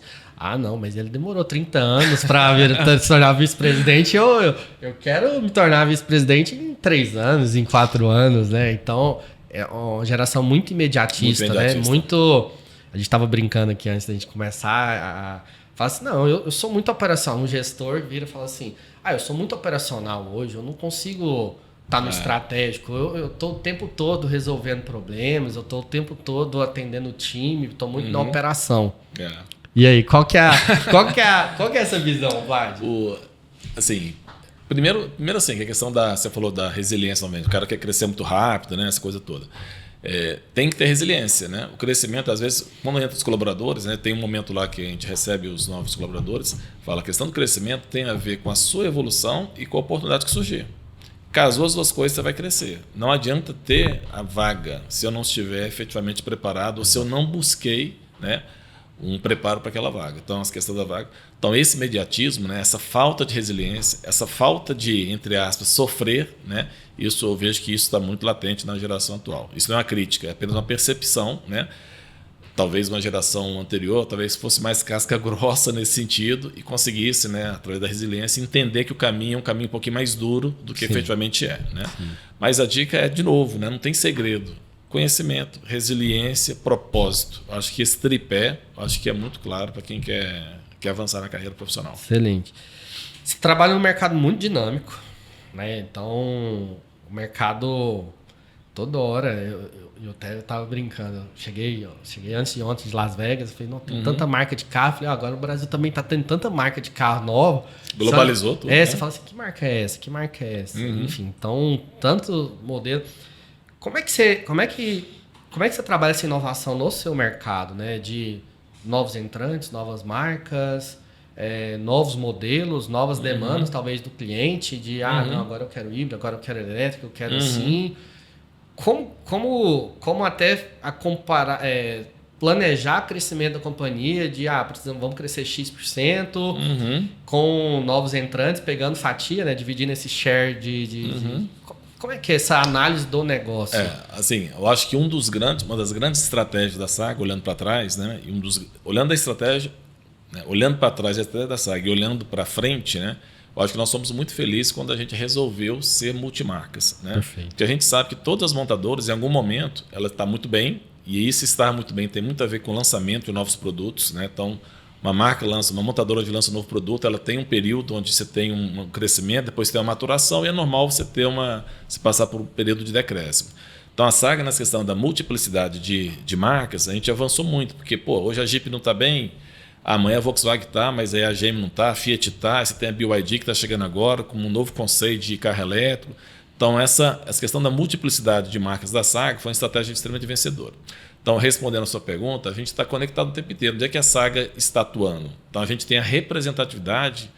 não, mas ele demorou 30 anos para se tornar vice-presidente, eu quero me tornar vice-presidente em 3 anos, em 4 anos, né? Então, é uma geração muito imediatista, né? A gente estava brincando aqui antes da gente começar fala assim, não, eu sou muito operacional. Um gestor vira e fala assim, eu sou muito operacional hoje, eu não consigo estar no estratégico. Eu estou o tempo todo resolvendo problemas, eu estou o tempo todo atendendo o time, estou muito na operação. E aí, qual que é essa visão, Vlad? Assim, primeiro assim, que a questão você falou da resiliência também. O cara quer crescer muito rápido, né? Essa coisa toda. Tem que ter resiliência, né? O crescimento, às vezes, quando entra os colaboradores, né, tem um momento lá que a gente recebe os novos colaboradores, fala a questão do crescimento tem a ver com a sua evolução e com a oportunidade que surgir. Casou as duas coisas, você vai crescer. Não adianta ter a vaga se eu não estiver efetivamente preparado ou se eu não busquei, né, um preparo para aquela vaga. Então, essa questão da vaga. Então, esse imediatismo, né, essa falta de resiliência, essa falta de, entre aspas, sofrer, né, isso eu vejo que isso está muito latente na geração atual. Isso não é uma crítica, é apenas uma percepção. Né? talvez uma geração anterior, talvez fosse mais casca grossa nesse sentido e conseguisse, né, através da resiliência, entender que o caminho é um caminho um pouquinho mais duro do que efetivamente é. Né? Mas a dica é, de novo, né, não tem segredo. Conhecimento, resiliência, propósito. Acho que esse tripé, acho que é muito claro para quem quer avançar na carreira profissional. Excelente. Você trabalha num mercado muito dinâmico, né? Então, o mercado, toda hora, eu até estava brincando, eu cheguei antes de ontem de Las Vegas, falei, não, tem tanta marca de carro, falei, agora o Brasil também está tendo tanta marca de carro nova. Globalizou tudo. Você fala assim, que marca é essa? Que marca é essa? Enfim, então, tanto modelo. Como é que você trabalha essa inovação no seu mercado, né? De novos entrantes, novas marcas, novos modelos, novas demandas, talvez, do cliente, de não, agora eu quero híbrido, agora eu quero elétrico, eu quero assim. Como até comparar, planejar o crescimento da companhia de vamos crescer X%, com novos entrantes, pegando fatia, né? Dividindo esse share de como é que é essa análise do negócio? Assim, eu acho que uma das grandes estratégias da Saga, olhando para trás, né? Olhando a estratégia, né, olhando para trás a estratégia da Saga e olhando para frente, né? Eu acho que nós somos muito felizes quando a gente resolveu ser multimarcas, né? Perfeito. Porque a gente sabe que todas as montadoras, em algum momento, ela está muito bem, e esse estar muito bem tem muito a ver com o lançamento de novos produtos, né? Então, uma montadora lança um novo produto, ela tem um período onde você tem um crescimento, depois tem uma maturação, e é normal você passar por um período de decréscimo. Então, a Saga, nessa questão da multiplicidade de marcas, a gente avançou muito, porque hoje a Jeep não está bem, amanhã a Volkswagen está, mas aí a GM não está, a Fiat está, você tem a BYD que está chegando agora com um novo conceito de carro elétrico. Então, essa questão da multiplicidade de marcas da Saga foi uma estratégia extremamente vencedora. Então, respondendo a sua pergunta, a gente está conectado o tempo inteiro. Onde é que a Saga está atuando? Então, a gente tem a representatividade,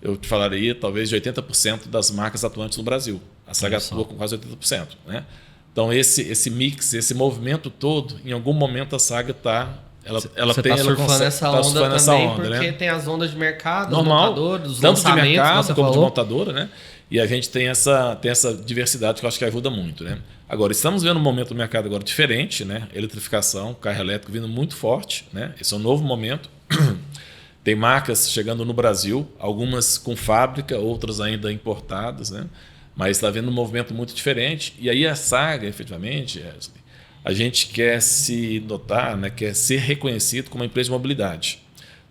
eu te falaria, talvez de 80% das marcas atuantes no Brasil. A Saga atua com quase 80%. Né? Então, esse mix, esse movimento todo, em algum momento a Saga está... Ela está surfando essa onda também, porque né? Tem as ondas de mercado, normal, dos montadores, dos tanto lançamentos, de mercado você como falou. de montadora, né? E a gente tem essa diversidade que eu acho que ajuda muito, né? Agora, estamos vendo um momento do mercado agora diferente, né? Eletrificação, carro elétrico vindo muito forte, né? Esse é um novo momento. Tem marcas chegando no Brasil, algumas com fábrica, outras ainda importadas, né? Mas está havendo um movimento muito diferente. E aí a Saga, efetivamente, a gente quer se notar, né? Quer ser reconhecido como uma empresa de mobilidade.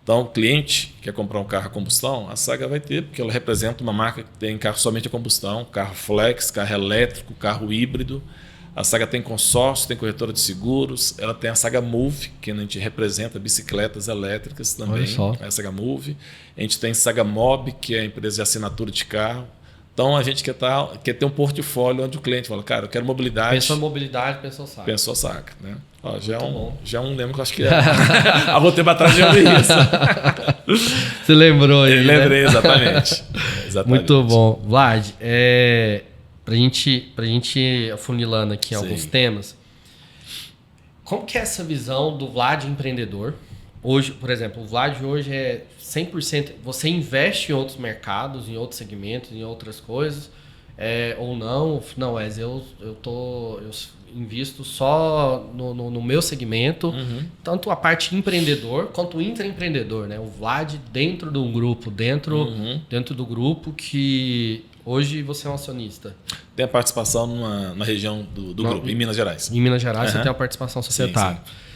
Então, o cliente que quer comprar um carro a combustão, a Saga vai ter, porque ela representa uma marca que tem carro somente a combustão, carro flex, carro elétrico, carro híbrido. A Saga tem consórcio, tem corretora de seguros, ela tem a Saga Move, que a gente representa bicicletas elétricas também, a Saga Move. A gente tem Saga Mob, que é a empresa de assinatura de carro. Então, a gente quer ter um portfólio onde o cliente fala, cara, eu quero mobilidade. Pensou mobilidade, pensou Saga. Pensou Saga. Né? Já é um lembro que eu acho que há algum tempo atrás já vi isso. Você lembrou aí, lembrei, né? Exatamente. Muito bom. Vlad, pra gente afunilando aqui alguns temas, como que é essa visão do Vlad empreendedor? Hoje, por exemplo, o Vlad hoje é 100%, você investe em outros mercados, em outros segmentos, em outras coisas, ou não? Não, Wes, eu invisto só no meu segmento, tanto a parte empreendedor quanto o intraempreendedor, né? O Vlad dentro de um grupo, dentro do grupo que hoje você é um acionista. Tem a participação na região do grupo, em Minas Gerais. Em Minas Gerais você tem a participação societária. Sim.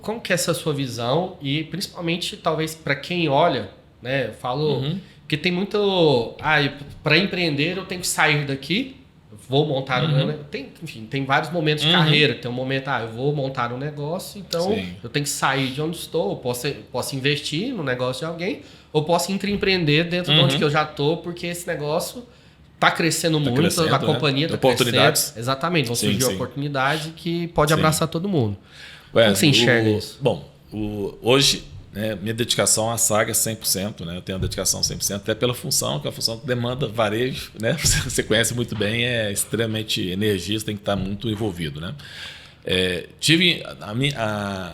Como que é essa sua visão? E principalmente, talvez, para quem olha, né? Eu falo que tem muito... para empreender eu tenho que sair daqui, vou montar tem vários momentos de carreira. Tem um momento, eu vou montar um negócio, então eu tenho que sair de onde estou. Eu posso investir no negócio de alguém, ou posso empreender dentro de onde que eu já estou, porque esse negócio está crescendo muito, a companhia está oportunidades. Crescendo. Exatamente, vão surgir oportunidade que pode abraçar todo mundo. Como você enxerga isso? Bom, hoje, né, minha dedicação à Saga é 100%, né? Eu tenho a dedicação 100%, até pela função, que é a função que demanda varejo, né? Você conhece muito bem, é extremamente energia, você tem que estar muito envolvido, né? A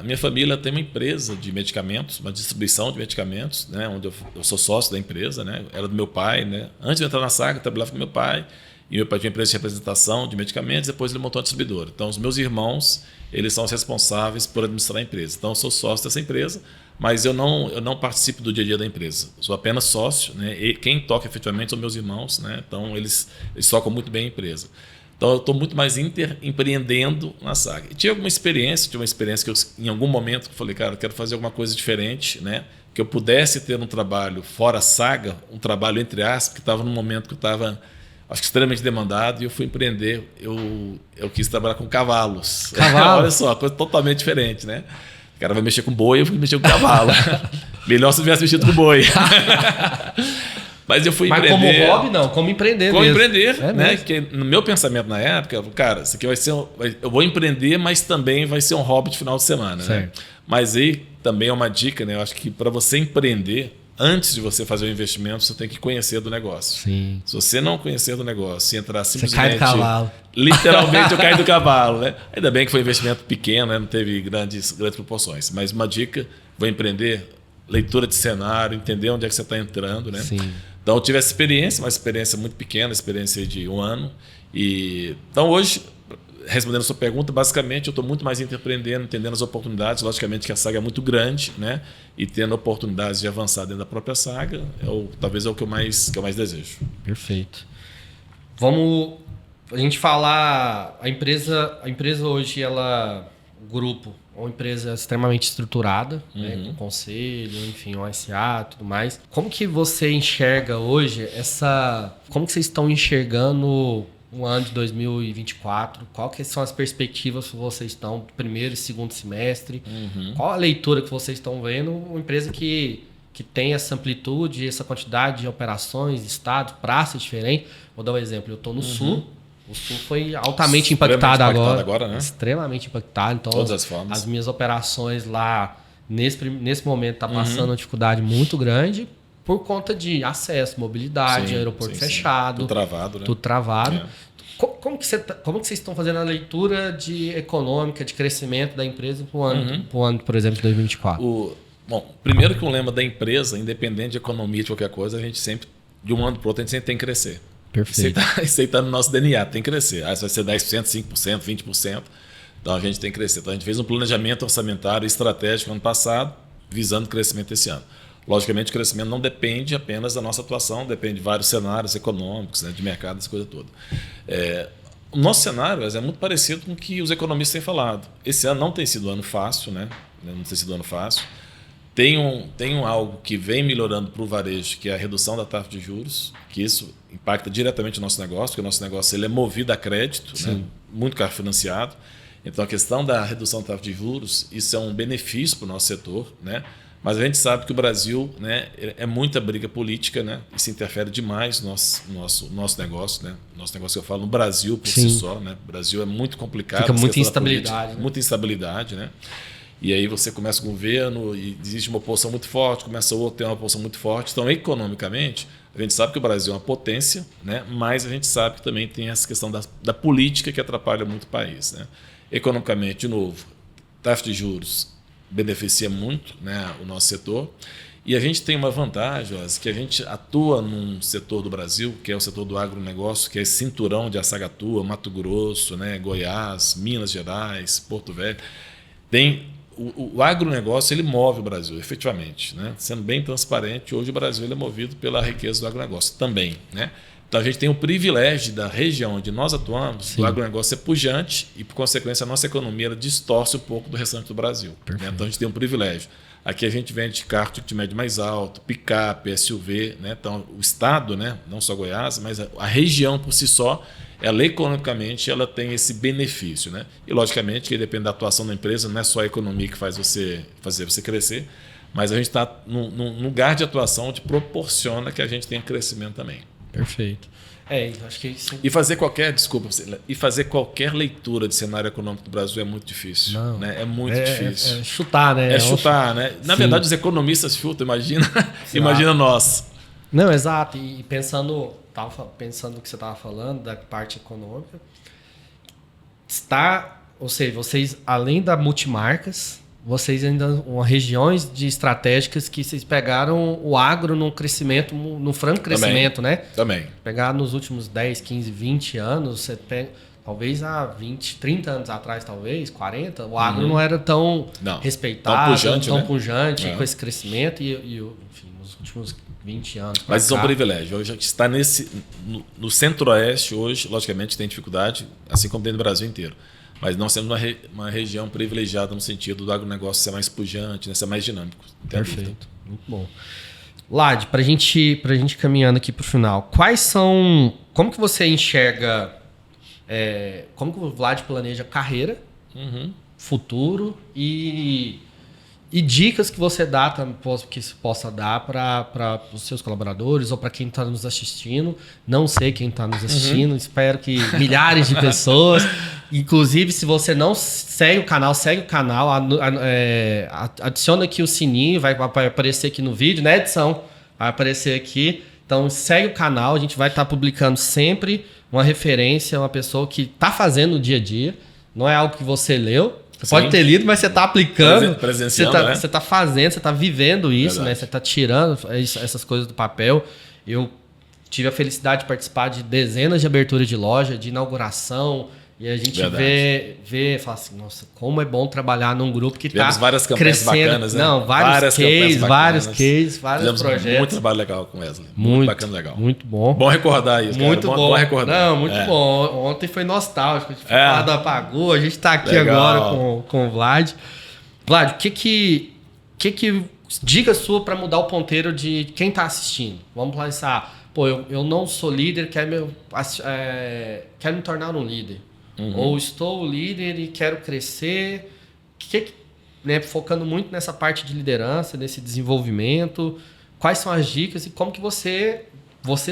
minha família tem uma empresa de medicamentos, uma distribuição de medicamentos, né? Onde eu sou sócio da empresa, né? Era do meu pai, né? Antes de entrar na Saga, eu trabalhava com meu pai. E meu pai tinha uma empresa de representação de medicamentos, depois ele montou a distribuidora. Então, os meus irmãos, eles são os responsáveis por administrar a empresa. Então, eu sou sócio dessa empresa, mas eu não participo do dia a dia da empresa. Eu sou apenas sócio, né? E quem toca efetivamente são meus irmãos, né? Então, eles tocam muito bem a empresa. Então, eu estou muito mais empreendendo na Saga. E tive uma experiência que eu, em algum momento, eu falei, cara, eu quero fazer alguma coisa diferente, né? Que eu pudesse ter um trabalho fora Saga, um trabalho entre aspas, que estava num momento que eu estava, acho que extremamente demandado, e eu fui empreender. Eu quis trabalhar com cavalos. Olha só, coisa totalmente diferente, né? O cara vai mexer com boi, eu fui mexer com cavalo. Melhor se eu tivesse mexido com boi. Mas eu fui empreender. Mas como hobby, não, como empreender como mesmo. Empreender, é né? Mesmo. Que no meu pensamento na época, cara, isso aqui vai ser eu vou empreender, mas também vai ser um hobby de final de semana, né? Mas aí também é uma dica, né? Eu acho que para você empreender, antes de você fazer o investimento, você tem que conhecer do negócio. Sim. Se você não conhecer do negócio, e entrar simplesmente... Você cai do cavalo. Literalmente eu caí do cavalo, né? Ainda bem que foi um investimento pequeno, né? Não teve grandes proporções. Mas uma dica, vou empreender, leitura de cenário, entender onde é que você está entrando, né? Sim. Então eu tive essa experiência, uma experiência muito pequena, experiência de 1 ano. Então hoje, respondendo a sua pergunta, basicamente eu estou muito mais empreendendo, entendendo as oportunidades. Logicamente que a Saga é muito grande, né? E tendo oportunidades de avançar dentro da própria Saga, talvez é o que eu mais desejo. Perfeito. Vamos a gente falar, a empresa hoje, o grupo, é uma empresa extremamente estruturada, né, com conselho, enfim, um SA e tudo mais. Como que você enxerga hoje como que vocês estão enxergando o ano de 2024? Qual que são as perspectivas que vocês estão do primeiro e segundo semestre? Qual a leitura que vocês estão vendo? Uma empresa que tem essa amplitude, essa quantidade de operações, estados, praças diferentes. Vou dar um exemplo, eu estou no Sul. O Sul foi altamente impactado agora, né? Extremamente impactado. Então, todas as formas. As minhas operações lá, nesse momento, está passando uma dificuldade muito grande por conta de acesso, mobilidade, aeroporto fechado. Tudo travado, né? Tudo travado. Como que vocês estão fazendo a leitura econômica, de crescimento da empresa para o ano, por exemplo, de 2024? Bom, primeiro que o lema da empresa, independente de economia, de qualquer coisa, a gente sempre, de um ano para o outro, a gente sempre tem que crescer. Perfeito. Isso aí está no nosso DNA, tem que crescer. Isso vai ser 10%, 5%, 20%. Então a gente tem que crescer. Então a gente fez um planejamento orçamentário estratégico ano passado, visando o crescimento esse ano. Logicamente, o crescimento não depende apenas da nossa atuação, depende de vários cenários econômicos, né, de mercado, essa coisa toda. O nosso cenário é muito parecido com o que os economistas têm falado. Esse ano não tem sido um ano fácil, né? Não tem sido um ano fácil. Tem algo que vem melhorando para o varejo, que é a redução da taxa de juros, que isso impacta diretamente o nosso negócio, porque o nosso negócio ele é movido a crédito, né? Muito carro financiado. Então, a questão da redução da taxa de juros, isso é um benefício para o nosso setor, né? Mas a gente sabe que o Brasil, né, é muita briga política, né? Isso interfere demais no nosso negócio, né? Nosso negócio, eu falo, no Brasil por si só, né? O Brasil é muito complicado. Fica muita instabilidade. Muita instabilidade, né? E aí você começa o governo e existe uma oposição muito forte, começa o outro ter uma oposição muito forte. Então, economicamente, a gente sabe que o Brasil é uma potência, né? Mas a gente sabe que também tem essa questão da política que atrapalha muito o país, né? Economicamente, de novo, taxa de juros beneficia muito, né, o nosso setor. E a gente tem uma vantagem, que a gente atua num setor do Brasil, que é o setor do agronegócio, que é esse cinturão de Saga atua, Mato Grosso, né, Goiás, Minas Gerais, Porto Velho. O agronegócio ele move o Brasil, efetivamente, né? Sendo bem transparente, hoje o Brasil ele é movido pela riqueza do agronegócio também, né? Então a gente tem o privilégio da região onde nós atuamos, o agronegócio é pujante e, por consequência, a nossa economia ela distorce um pouco do restante do Brasil. Né? Então a gente tem um privilégio. Aqui a gente vende carro de médio mais alto, picape, SUV, né? Então o estado, né? Não só Goiás, mas a região por si só, ela economicamente ela tem esse benefício, né? E logicamente que depende da atuação da empresa, não é só a economia que faz você crescer, mas a gente está num lugar de atuação que proporciona que a gente tenha crescimento também. Perfeito. Acho que isso... E fazer qualquer leitura de cenário econômico do Brasil é muito difícil. Não. Né? É muito difícil. É chutar, né? Chutar, né? Na verdade, os economistas chutam, imagina nós. Não, exato. E pensando no que você estava falando, da parte econômica, ou seja, vocês, além da multimarcas, vocês ainda regiões estratégicas que vocês pegaram o agro no crescimento, no franco crescimento, também, né? Também. Pegar nos últimos 10, 15, 20 anos, você pega, talvez há 20, 30 anos atrás, talvez, 40, o agro não era tão respeitado, tão pujante com esse crescimento e, enfim, nos últimos 20 anos. Mas isso é um privilégio. Hoje está no centro-oeste, hoje, logicamente, tem dificuldade, assim como tem no Brasil inteiro. Mas nós temos uma região privilegiada no sentido do agronegócio ser mais pujante, né, ser mais dinâmico. Perfeito. Muito bom. Lad, para a gente caminhando aqui para o final, como que você enxerga, como que o Vlad planeja carreira, futuro e dicas que você dá, que se possa dar para os seus colaboradores ou para quem está nos assistindo. Não sei quem está nos assistindo, espero que milhares de pessoas. Inclusive, se você não segue o canal, adiciona aqui o sininho, vai aparecer aqui no vídeo, né, edição? Vai aparecer aqui. Então, segue o canal, a gente vai estar publicando sempre uma referência, uma pessoa que está fazendo no dia a dia. Não é algo que você leu. Você pode ter lido, mas você está aplicando, você está fazendo, você está vivendo isso, né? Você está tirando essas coisas do papel. Eu tive a felicidade de participar de dezenas de aberturas de loja, de inauguração, e a gente vê e fala assim, nossa, como é bom trabalhar num grupo que está várias campanhas crescendo. Bacanas, né? Não, vários cases, vários projetos. Muito trabalho legal com o Wesley. Muito bacana, legal. Muito bom. Bom recordar isso, muito cara. Bom recordar. Não, muito bom. Ontem foi nostálgico. A gente foi falar do Apagô, a gente está aqui agora com o Vlad. Vlad, o que dica sua para mudar o ponteiro de quem está assistindo? Vamos pensar, eu não sou líder, quero me tornar um líder. Ou estou líder e quero crescer. Focando muito nessa parte de liderança, nesse desenvolvimento. Quais são as dicas e como que você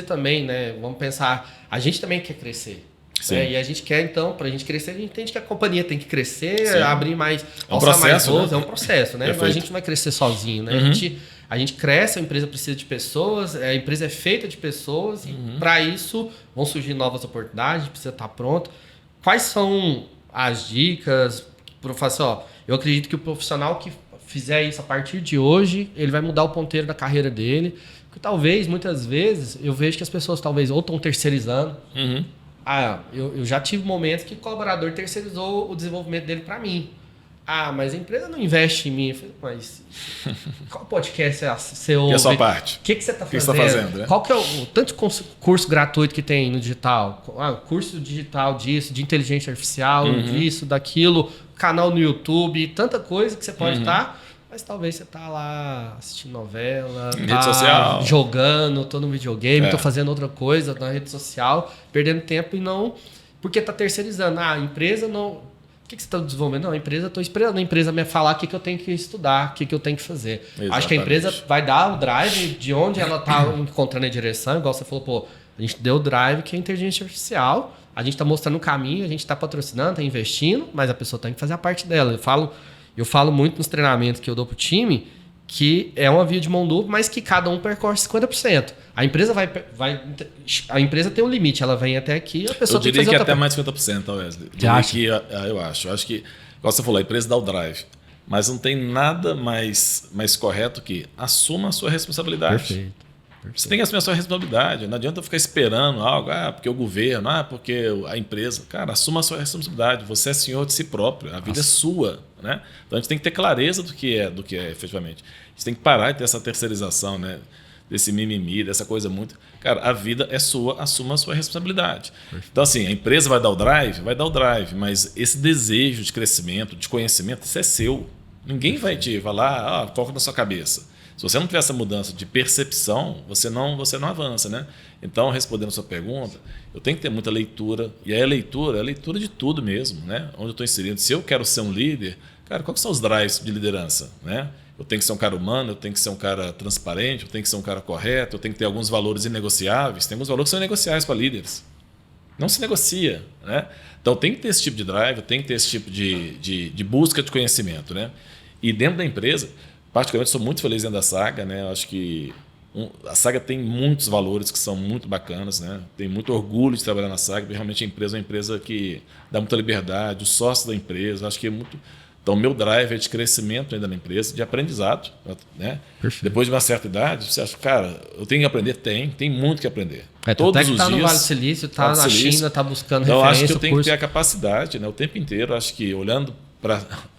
também, né? Vamos pensar, a gente também quer crescer. Né? E a gente quer, então, para a gente crescer, a gente entende que a companhia tem que crescer, abrir mais, alçar mais voos. É um processo, né? A gente não vai crescer sozinho, né? A gente cresce, a empresa precisa de pessoas, a empresa é feita de pessoas e para isso vão surgir novas oportunidades, a gente precisa estar pronto. Quais são as dicas? Eu acredito que o profissional que fizer isso a partir de hoje, ele vai mudar o ponteiro da carreira dele. Porque talvez, muitas vezes, eu vejo que as pessoas talvez ou estão terceirizando. Eu já tive momentos que o colaborador terceirizou o desenvolvimento dele para mim. Mas a empresa não investe em mim. Eu falei, mas qual podcast você ouve? Que é a sua parte? O que você está fazendo? Que você tá fazendo, né? Qual que é o tanto curso gratuito que tem no digital? Curso digital disso, de inteligência artificial, disso, daquilo, canal no YouTube, tanta coisa que você pode estar, mas talvez você tá lá assistindo novela, rede social, jogando, tô no videogame, tô fazendo outra coisa na rede social, perdendo tempo e não... Porque tá terceirizando. A empresa não... O que você está desenvolvendo? Não, a empresa, estou esperando a empresa me falar o que eu tenho que estudar, o que eu tenho que fazer. Exatamente. Acho que a empresa vai dar o drive de onde ela está encontrando a direção, igual você falou, a gente deu o drive que é a inteligência artificial, a gente está mostrando o caminho, a gente está patrocinando, está investindo, mas a pessoa tem que fazer a parte dela. Eu falo muito nos treinamentos que eu dou para o time que é uma via de mão dupla, mas que cada um percorre 50%. A empresa a empresa tem um limite, ela vem até aqui, a pessoa tem que fazer outra. Eu diria que até mais 50%, Wesley. Eu acho que, igual você falou, a empresa dá o drive, mas não tem nada mais correto que assuma a sua responsabilidade. Perfeito. Você tem que assumir a sua responsabilidade. Não adianta ficar esperando algo, porque o governo, porque a empresa. Cara, assuma a sua responsabilidade. Você é senhor de si próprio. A vida é sua. Né? Então a gente tem que ter clareza do que é efetivamente. A gente tem que parar de ter essa terceirização, né? Desse mimimi, dessa coisa muito. Cara, a vida é sua, assuma a sua responsabilidade. Perfeito. Então, assim, a empresa vai dar o drive, mas esse desejo de crescimento, de conhecimento, isso é seu. Ninguém vai te falar, coloca na sua cabeça. Se você não tiver essa mudança de percepção, você não avança, né? Então, respondendo a sua pergunta, eu tenho que ter muita leitura. E aí a leitura é leitura de tudo mesmo, né? Onde eu estou inserido. Se eu quero ser um líder, cara, quais são os drives de liderança, né? Eu tenho que ser um cara humano, eu tenho que ser um cara transparente, eu tenho que ser um cara correto, eu tenho que ter alguns valores inegociáveis. Tem alguns valores que são negociáveis para líderes. Não se negocia, né? Então, tem que ter esse tipo de drive, tem que ter esse tipo de busca de conhecimento, né? E dentro da empresa... Particularmente, sou muito feliz dentro da Saga, né? Eu acho que a Saga tem muitos valores que são muito bacanas, né? Tenho muito orgulho de trabalhar na Saga, porque realmente a empresa é uma empresa que dá muita liberdade, os sócios da empresa, acho que é Então, meu drive é de crescimento ainda na empresa, de aprendizado. Né? Depois de uma certa idade, você acha, cara, eu tenho que aprender? Tem muito que aprender. Todos os dias. Tá no Vale do Silício, tá na China, tá buscando então, referência. Eu acho que eu tenho que ter a capacidade, né, o tempo inteiro. Acho que olhando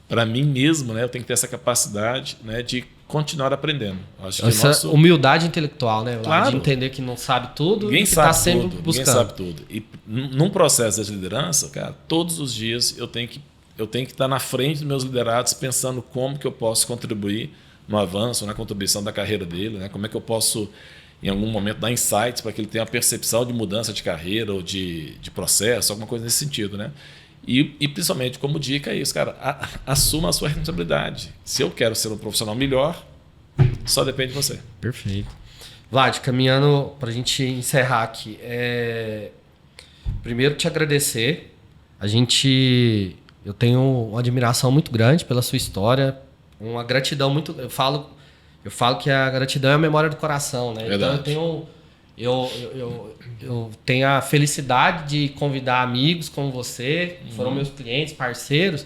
para mim mesmo, né, eu tenho que ter essa capacidade, né, de continuar aprendendo. Acho que essa humildade intelectual, né? Claro. De entender que não sabe tudo ninguém e que sabe está sempre tudo, buscando. Ninguém sabe tudo. E num processo de liderança, cara, todos os dias eu tenho que estar na frente dos meus liderados pensando como que eu posso contribuir no avanço, na contribuição da carreira dele, né? Como é que eu posso, em algum momento, dar insights para que ele tenha a percepção de mudança de carreira ou de processo, alguma coisa nesse sentido, né? E principalmente, como dica, é isso, cara, assuma a sua responsabilidade. Se eu quero ser um profissional melhor, só depende de você. Perfeito. Vlad, caminhando para a gente encerrar aqui, primeiro te agradecer. Eu tenho uma admiração muito grande pela sua história, uma gratidão muito. Eu falo que a gratidão é a memória do coração, né? Verdade. Então eu tenho a felicidade de convidar amigos como você, que foram meus clientes, parceiros,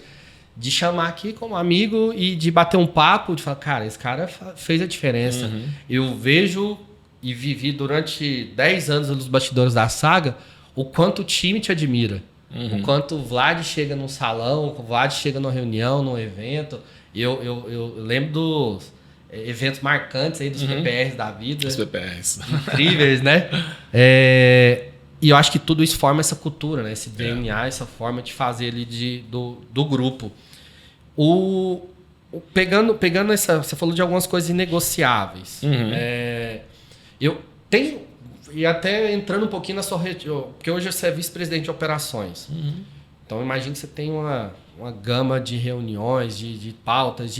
de chamar aqui como amigo e de bater um papo, de falar, cara, esse cara fez a diferença. Eu vejo e vivi durante 10 anos nos bastidores da saga o quanto o time te admira. O quanto o Vlad chega num salão, o Vlad chega numa reunião, num evento. Eu lembro dos eventos marcantes aí, dos PPRs da vida. Os PPRs. Incríveis, né? E eu acho que tudo isso forma essa cultura, né? Esse DNA, essa forma de fazer ali do grupo. Pegando essa... Você falou de algumas coisas inegociáveis. Eu tenho... E até entrando um pouquinho na sua rede... Porque hoje você é vice-presidente de operações. Então, imagino que você tem uma gama de reuniões, de pautas.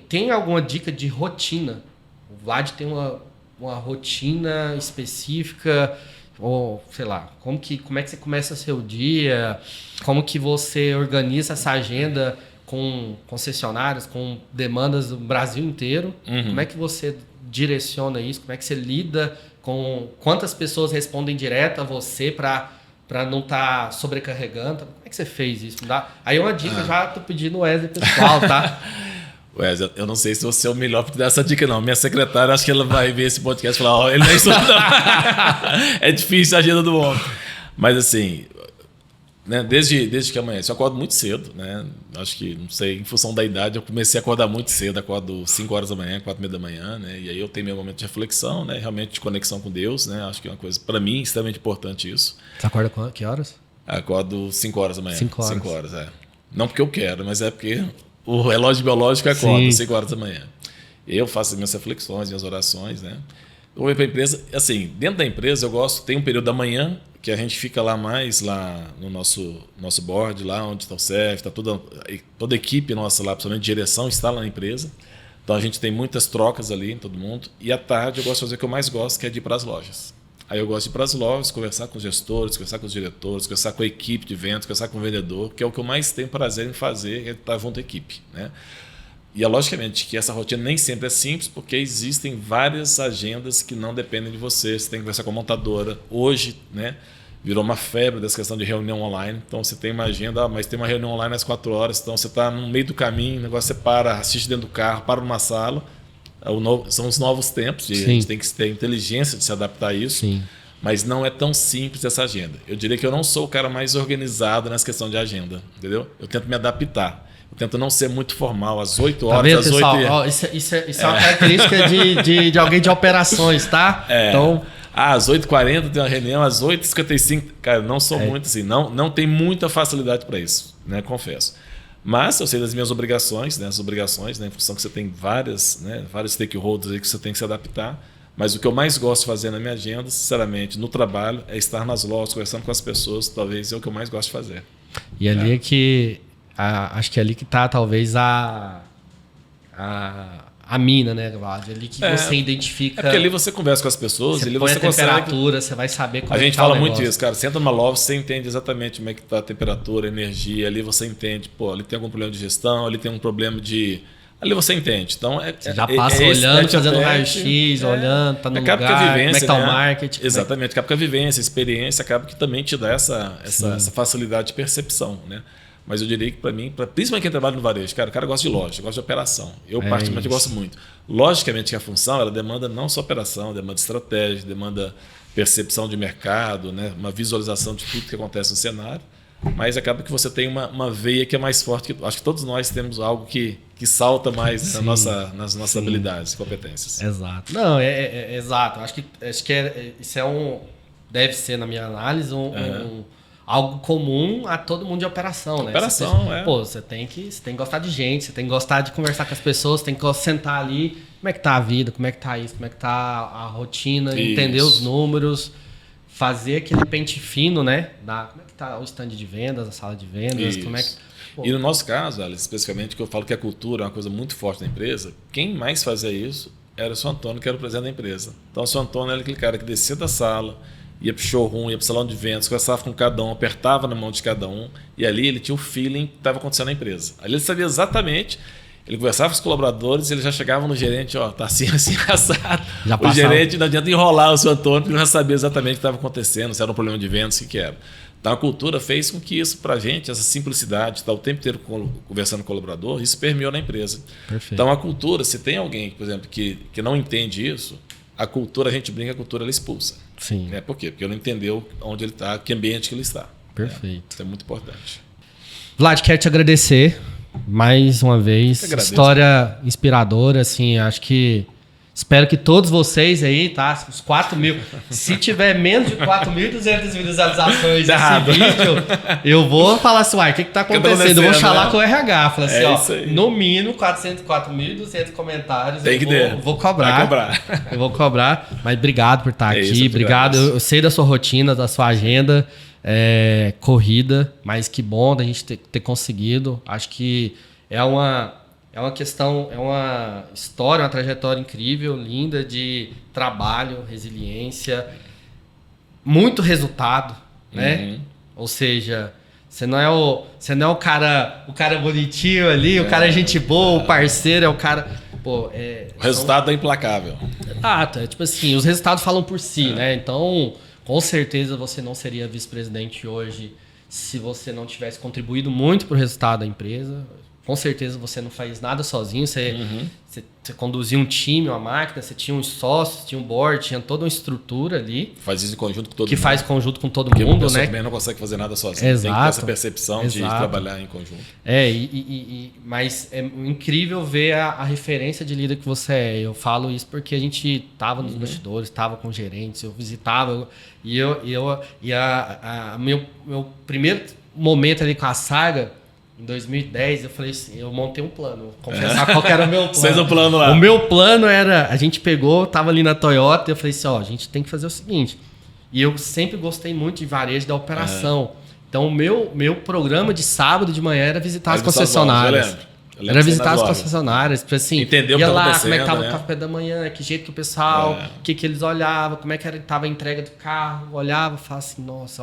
Tem alguma dica de rotina? O Vlad tem uma rotina específica... Ou, sei lá, como é que você começa seu dia? Como que você organiza essa agenda com concessionários, com demandas do Brasil inteiro? Como é que você direciona isso? Como é que você lida com quantas pessoas respondem direto a você para não estar sobrecarregando? Como é que você fez isso? Aí uma dica, já tô pedindo o Wesley pessoal, tá? Wesley, eu não sei se você é o melhor para te dar essa dica, não. Minha secretária, acho que ela vai ver esse podcast e falar, ele não é isso, não. É difícil a agenda do homem. Mas assim, né, desde que amanhece, eu acordo muito cedo, né? Acho que, não sei, em função da idade, eu comecei a acordar muito cedo, acordo 5 horas da manhã, 4h30 da manhã, né? E aí eu tenho meu momento de reflexão, né? Realmente de conexão com Deus, né? Acho que é uma coisa, para mim, extremamente importante isso. Você acorda que horas? Acordo 5 horas da manhã. 5 horas. 5 horas, Não porque eu quero, mas é porque o relógio biológico acorda às 5 horas da manhã. Eu faço as minhas reflexões, minhas orações, né? Eu vou para a empresa, assim, dentro da empresa eu gosto, tem um período da manhã que a gente fica lá mais lá no nosso board, lá onde está o CEF, está toda a equipe nossa lá, principalmente direção, está lá na empresa. Então a gente tem muitas trocas ali em todo mundo. E à tarde eu gosto de fazer o que eu mais gosto, que é de ir para as lojas. Aí eu gosto de ir para as lojas, conversar com os gestores, conversar com os diretores, conversar com a equipe de vendas, conversar com o vendedor, que é o que eu mais tenho prazer em fazer, é estar junto à equipe, né? E é logicamente que essa rotina nem sempre é simples, porque existem várias agendas que não dependem de você. Você tem que conversar com a montadora. Hoje, né, virou uma febre dessa questão de reunião online. Então você tem uma agenda, mas tem uma reunião online às 4 horas. Então você está no meio do caminho, o negócio você para, assiste dentro do carro, para numa sala. São os novos tempos, a gente tem que ter inteligência de se adaptar a isso. Sim. Mas não é tão simples essa agenda. Eu diria que eu não sou o cara mais organizado nessa questão de agenda, entendeu? Eu tento me adaptar. Eu tento não ser muito formal, às 8 horas, vendo, às pessoal? 8 Ó, isso é uma característica de alguém de operações, tá? Então, às 8h40 tem uma reunião, às 8h55. Cara, não sou muito assim, não tem muita facilidade para isso, né? Confesso. Mas eu sei das minhas obrigações, né? As obrigações, né? Em função que você tem vários stakeholders aí que você tem que se adaptar. Mas o que eu mais gosto de fazer na minha agenda, sinceramente, no trabalho, é estar nas lojas, conversando com as pessoas. Talvez é o que eu mais gosto de fazer. E ali é que... acho que é ali que está talvez a mina, né, Vlad? Ali que você identifica... É porque ali você conversa com as pessoas, você ali põe você a temperatura, você vai saber como a gente tá fala o muito negócio. isso, cara. Você entra numa loja, você entende exatamente como é que está a temperatura, a energia. Ali você entende, ali tem algum problema de gestão, ali tem um problema de... Ali você entende. Então, você já passa olhando, fazendo raio-x, olhando, tá no lugar, que a vivência, como é que tá o marketing. Exatamente, acaba que a vivência, a experiência, acaba que também te dá essa facilidade de percepção, né? Mas eu diria que para mim, principalmente quem trabalha no varejo, cara, o cara gosta de loja, gosta de operação. Eu particularmente gosto muito. Logicamente que a função ela demanda não só operação, demanda estratégia, demanda percepção de mercado, né? Uma visualização de tudo que acontece no cenário. Mas acaba que você tem uma veia que é mais forte. Acho que todos nós temos algo que salta mais nas nossas habilidades e competências. Exato. Não, exato. Acho que isso deve ser, na minha análise, algo comum a todo mundo de operação, né? Operação, você tem que gostar de gente, você tem que gostar de conversar com as pessoas, você tem que sentar ali, como é que tá a vida, como é que tá isso, como é que tá a rotina, entender os números, fazer aquele pente fino, né? Como é que tá o stand de vendas, a sala de vendas, como é que... E no nosso caso, Alex, especificamente, que eu falo que a cultura é uma coisa muito forte da empresa, quem mais fazia isso era o seu Antônio, que era o presidente da empresa. Então, o seu Antônio era aquele cara que descia da sala, ia para o showroom, ia para o salão de vendas, conversava com cada um, apertava na mão de cada um, e ali ele tinha o feeling que estava acontecendo na empresa. Ali ele sabia exatamente, ele conversava com os colaboradores, ele já chegava no gerente, tá assim, assado. O gerente não adianta enrolar o seu Antônio, porque ele já sabia exatamente o que estava acontecendo, se era um problema de vendas, o que era. Então a cultura fez com que isso, para a gente, essa simplicidade, estar o tempo inteiro conversando com o colaborador, isso permeou na empresa. Perfeito. Então a cultura, se tem alguém, por exemplo, que não entende isso, a cultura, a gente brinca, a cultura ela expulsa. Sim. Por quê? Porque ele não entendeu onde ele está, que ambiente que ele está. Perfeito. Isso é muito importante. Vlad, quero te agradecer mais uma vez. História inspiradora, assim, acho que... Espero que todos vocês aí, tá? Os 4.000... Se tiver menos de 4.200 visualizações nesse vídeo, eu vou falar assim, o que tá acontecendo? Eu vou falar com o RH. Falar assim, no mínimo 4.200 comentários. Tem que ter. Vou cobrar. Eu vou cobrar. Mas obrigado por estar aqui. Obrigado. Eu sei da sua rotina, da sua agenda corrida, mas que bom da gente ter conseguido. Acho que é uma questão, é uma história, uma trajetória incrível, linda de trabalho, resiliência, muito resultado, né? Ou seja, você não é o cara bonitinho ali, o cara é gente boa, o parceiro é o cara... o resultado é implacável. Exato, tipo assim, os resultados falam por si, né? Então, com certeza você não seria vice-presidente hoje se você não tivesse contribuído muito para o resultado da empresa. Com certeza você não faz nada sozinho, você conduzia um time, uma máquina, você tinha uns sócios, tinha um board, tinha toda uma estrutura ali. Faz isso em conjunto com todo mundo. Que faz conjunto com todo mundo, né? Também não consegue fazer nada sozinho. Exato. Tem que ter essa percepção de trabalhar em conjunto. Mas é incrível ver a referência de líder que você é. Eu falo isso porque a gente estava nos bastidores, estava com gerentes, eu visitava. Meu primeiro momento ali com a Saga... Em 2010, eu falei assim, eu montei um plano. Vou confessar qual que era o meu plano. Fez o plano lá. O meu plano era, a gente pegou, tava ali na Toyota, e eu falei assim, a gente tem que fazer o seguinte. E eu sempre gostei muito de varejo da operação. Então, o meu programa de sábado de manhã era visitar as concessionárias. Eu lembro visitar as concessionárias. Tipo assim, entendeu ia lá, como é que tava o café da manhã, que jeito que o pessoal, o que eles olhavam, como é que tava a entrega do carro. Olhava e falava assim, nossa,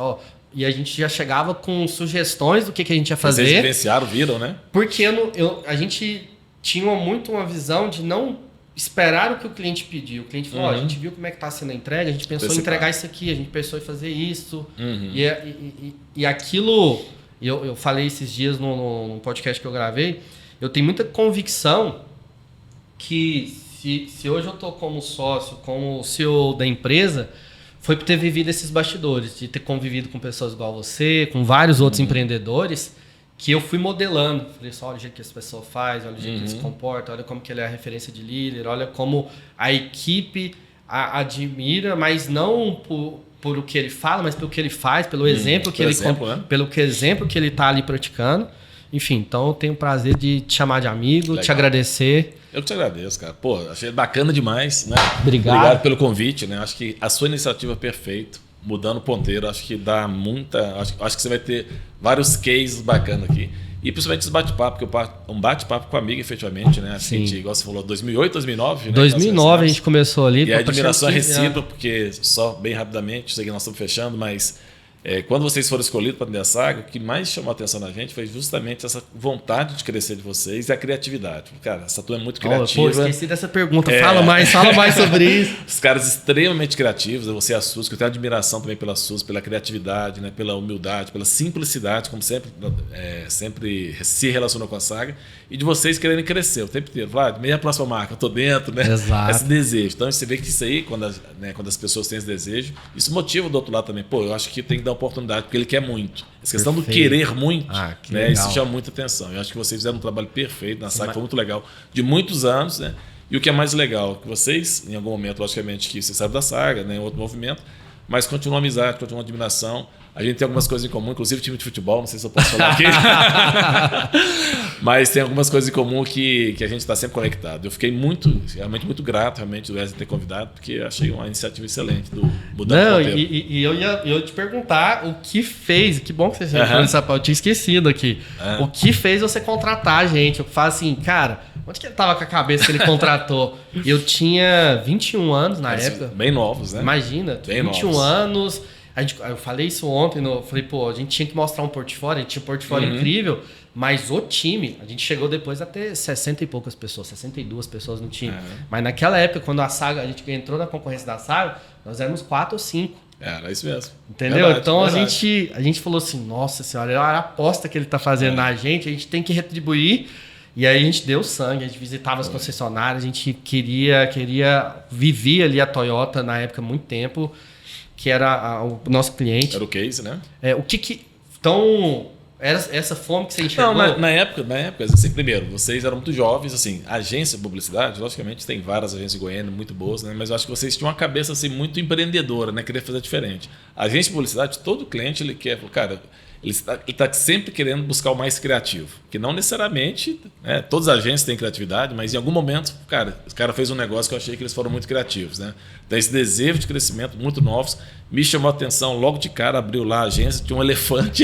E a gente já chegava com sugestões do que a gente ia fazer. Vocês vivenciaram, viram, né? Porque a gente tinha muito uma visão de não esperar o que o cliente pediu. O cliente falou, a gente viu como é que está sendo a entrega, a gente pensou em entregar isso aqui, a gente pensou em fazer isso. E aquilo, eu falei esses dias num podcast que eu gravei, eu tenho muita convicção que se hoje eu estou como sócio, como CEO da empresa... Foi por ter vivido esses bastidores, de ter convivido com pessoas igual você, com vários outros empreendedores, que eu fui modelando. Falei só, olha o jeito que essa pessoa faz, olha o jeito que ele se comporta, olha como que ele é a referência de líder, olha como a equipe admira, mas não por o que ele fala, mas pelo que ele faz, pelo exemplo que exemplo que ele está ali praticando. Enfim, então eu tenho o prazer de te chamar de amigo, te agradecer. Eu que te agradeço, cara. Pô, achei bacana demais, né? Obrigado pelo convite, né? Acho que a sua iniciativa é perfeita, mudando o ponteiro, acho que dá muita... Acho que você vai ter vários cases bacanas aqui. E principalmente esse bate-papo, que um bate-papo com amigo, efetivamente, né? Acho que a gente, igual você falou, 2008, 2009, né? 2009 a gente começou ali. E a admiração é recíproca, porque, só bem rapidamente, sei que nós estamos fechando, mas Quando vocês foram escolhidos para atender a Saga, o que mais chamou a atenção da gente foi justamente essa vontade de crescer de vocês e a criatividade. Cara, essa turma é muito criativa. Pô, esqueci dessa pergunta. Fala mais sobre isso. Os caras extremamente criativos, você é a SUS, que eu tenho admiração também pela SUS, pela criatividade, né, pela humildade, pela simplicidade, como sempre se relacionou com a Saga, e de vocês quererem crescer o tempo inteiro. Vlad, meia próxima marca, eu tô dentro, né? Exato. Esse desejo. Então você vê que isso aí, quando as pessoas têm esse desejo, isso motiva do outro lado também. Pô, eu acho que tem que dar oportunidade, porque ele quer muito. Essa questão do querer muito, né, isso chama muita atenção. Eu acho que vocês fizeram um trabalho perfeito na Saga, foi muito legal, de muitos anos, né? E o que é mais legal, que vocês, em algum momento, logicamente, que você sabe da Saga, né, em outro movimento, mas continua a amizade, continua a admiração. A gente tem algumas coisas em comum, inclusive time de futebol, não sei se eu posso falar aqui. Mas tem algumas coisas em comum que a gente está sempre conectado. Eu fiquei realmente muito grato, realmente, do Wesley ter convidado, porque eu achei uma iniciativa excelente do Mudando o Ponteiro. E eu ia te perguntar o que fez, que bom que você falou nessa pauta, eu tinha esquecido aqui. O que fez você contratar a gente? Eu falo assim, cara, onde que ele tava com a cabeça que ele contratou? Eu tinha 21 anos na época. Bem novos, né? Imagina, bem 21 novos. anos. Eu falei isso ontem, eu falei, pô, a gente tinha que mostrar um portfólio, a gente tinha um portfólio incrível, mas o time, a gente chegou depois a ter 60 e poucas pessoas, 62 pessoas no time. Mas naquela época, quando a gente entrou na concorrência da Saga, nós éramos 4 ou 5. Era isso mesmo. Entendeu? Verdade, então verdade. A gente falou assim, nossa senhora, a aposta que ele tá fazendo na gente, a gente tem que retribuir. E aí a gente deu sangue, a gente visitava as concessionárias, a gente queria viver ali a Toyota na época há muito tempo, que era o nosso cliente. Era o case, né? Então, era essa fome que você enxergou? Não, na época, assim, primeiro, vocês eram muito jovens, assim, agência de publicidade, logicamente tem várias agências em Goiânia, muito boas, né? Mas eu acho que vocês tinham uma cabeça, assim, muito empreendedora, né? Queria fazer diferente. A agência de publicidade, todo cliente, ele quer, cara, ele está sempre querendo buscar o mais criativo. Que não necessariamente, né, todas as agências têm criatividade, mas em algum momento, cara, o cara fez um negócio que eu achei que eles foram muito criativos, né? Então, esse desejo de crescimento, muito novos, me chamou a atenção. Logo de cara, abriu lá a agência, tinha um elefante.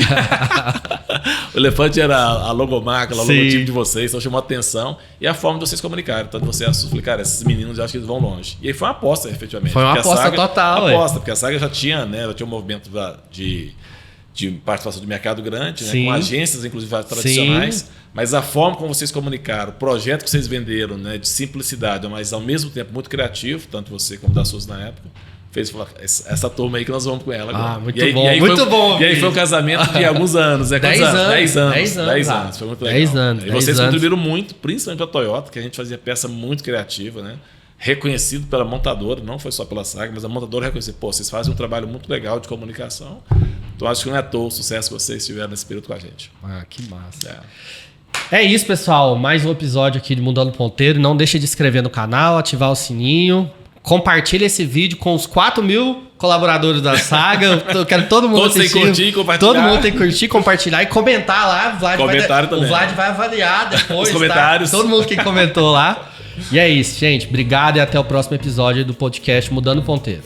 O elefante era a logomarca, o logotipo de vocês, então chamou a atenção. E a forma de vocês comunicarem. Então, você falei, cara, esses meninos, eu acho que eles vão longe. E aí foi uma aposta, efetivamente. Foi uma aposta total, porque a Saga já tinha um movimento de participação de mercado grande, né, com agências, inclusive tradicionais, mas a forma como vocês comunicaram, o projeto que vocês venderam, né, de simplicidade, mas ao mesmo tempo muito criativo, tanto você como da SUS na época, fez falar, essa turma aí que nós vamos com ela agora. Muito bom. E aí foi um casamento de alguns anos. 10 anos. Foi muito legal. 10 anos. E vocês contribuíram muito, principalmente para a Toyota, que a gente fazia peça muito criativa, né? Reconhecido pela montadora, não foi só pela Saga, mas a montadora reconheceu, pô, vocês fazem um trabalho muito legal de comunicação. Então acho que não é à toa o sucesso que vocês tiveram nesse período com a gente. Que massa. É isso, pessoal. Mais um episódio aqui de Mudando Ponteiro. Não deixe de se inscrever no canal, ativar o sininho. Compartilhe esse vídeo com os 4.000 colaboradores da Saga. Eu quero todo mundo assistir. Todos tem que curtir, compartilhar. Todo mundo tem que curtir, compartilhar e comentar lá. O Vlad vai avaliar depois. Os comentários. Tá? Todo mundo que comentou lá. E é isso, gente. Obrigado e até o próximo episódio do podcast Mudando Ponteiro.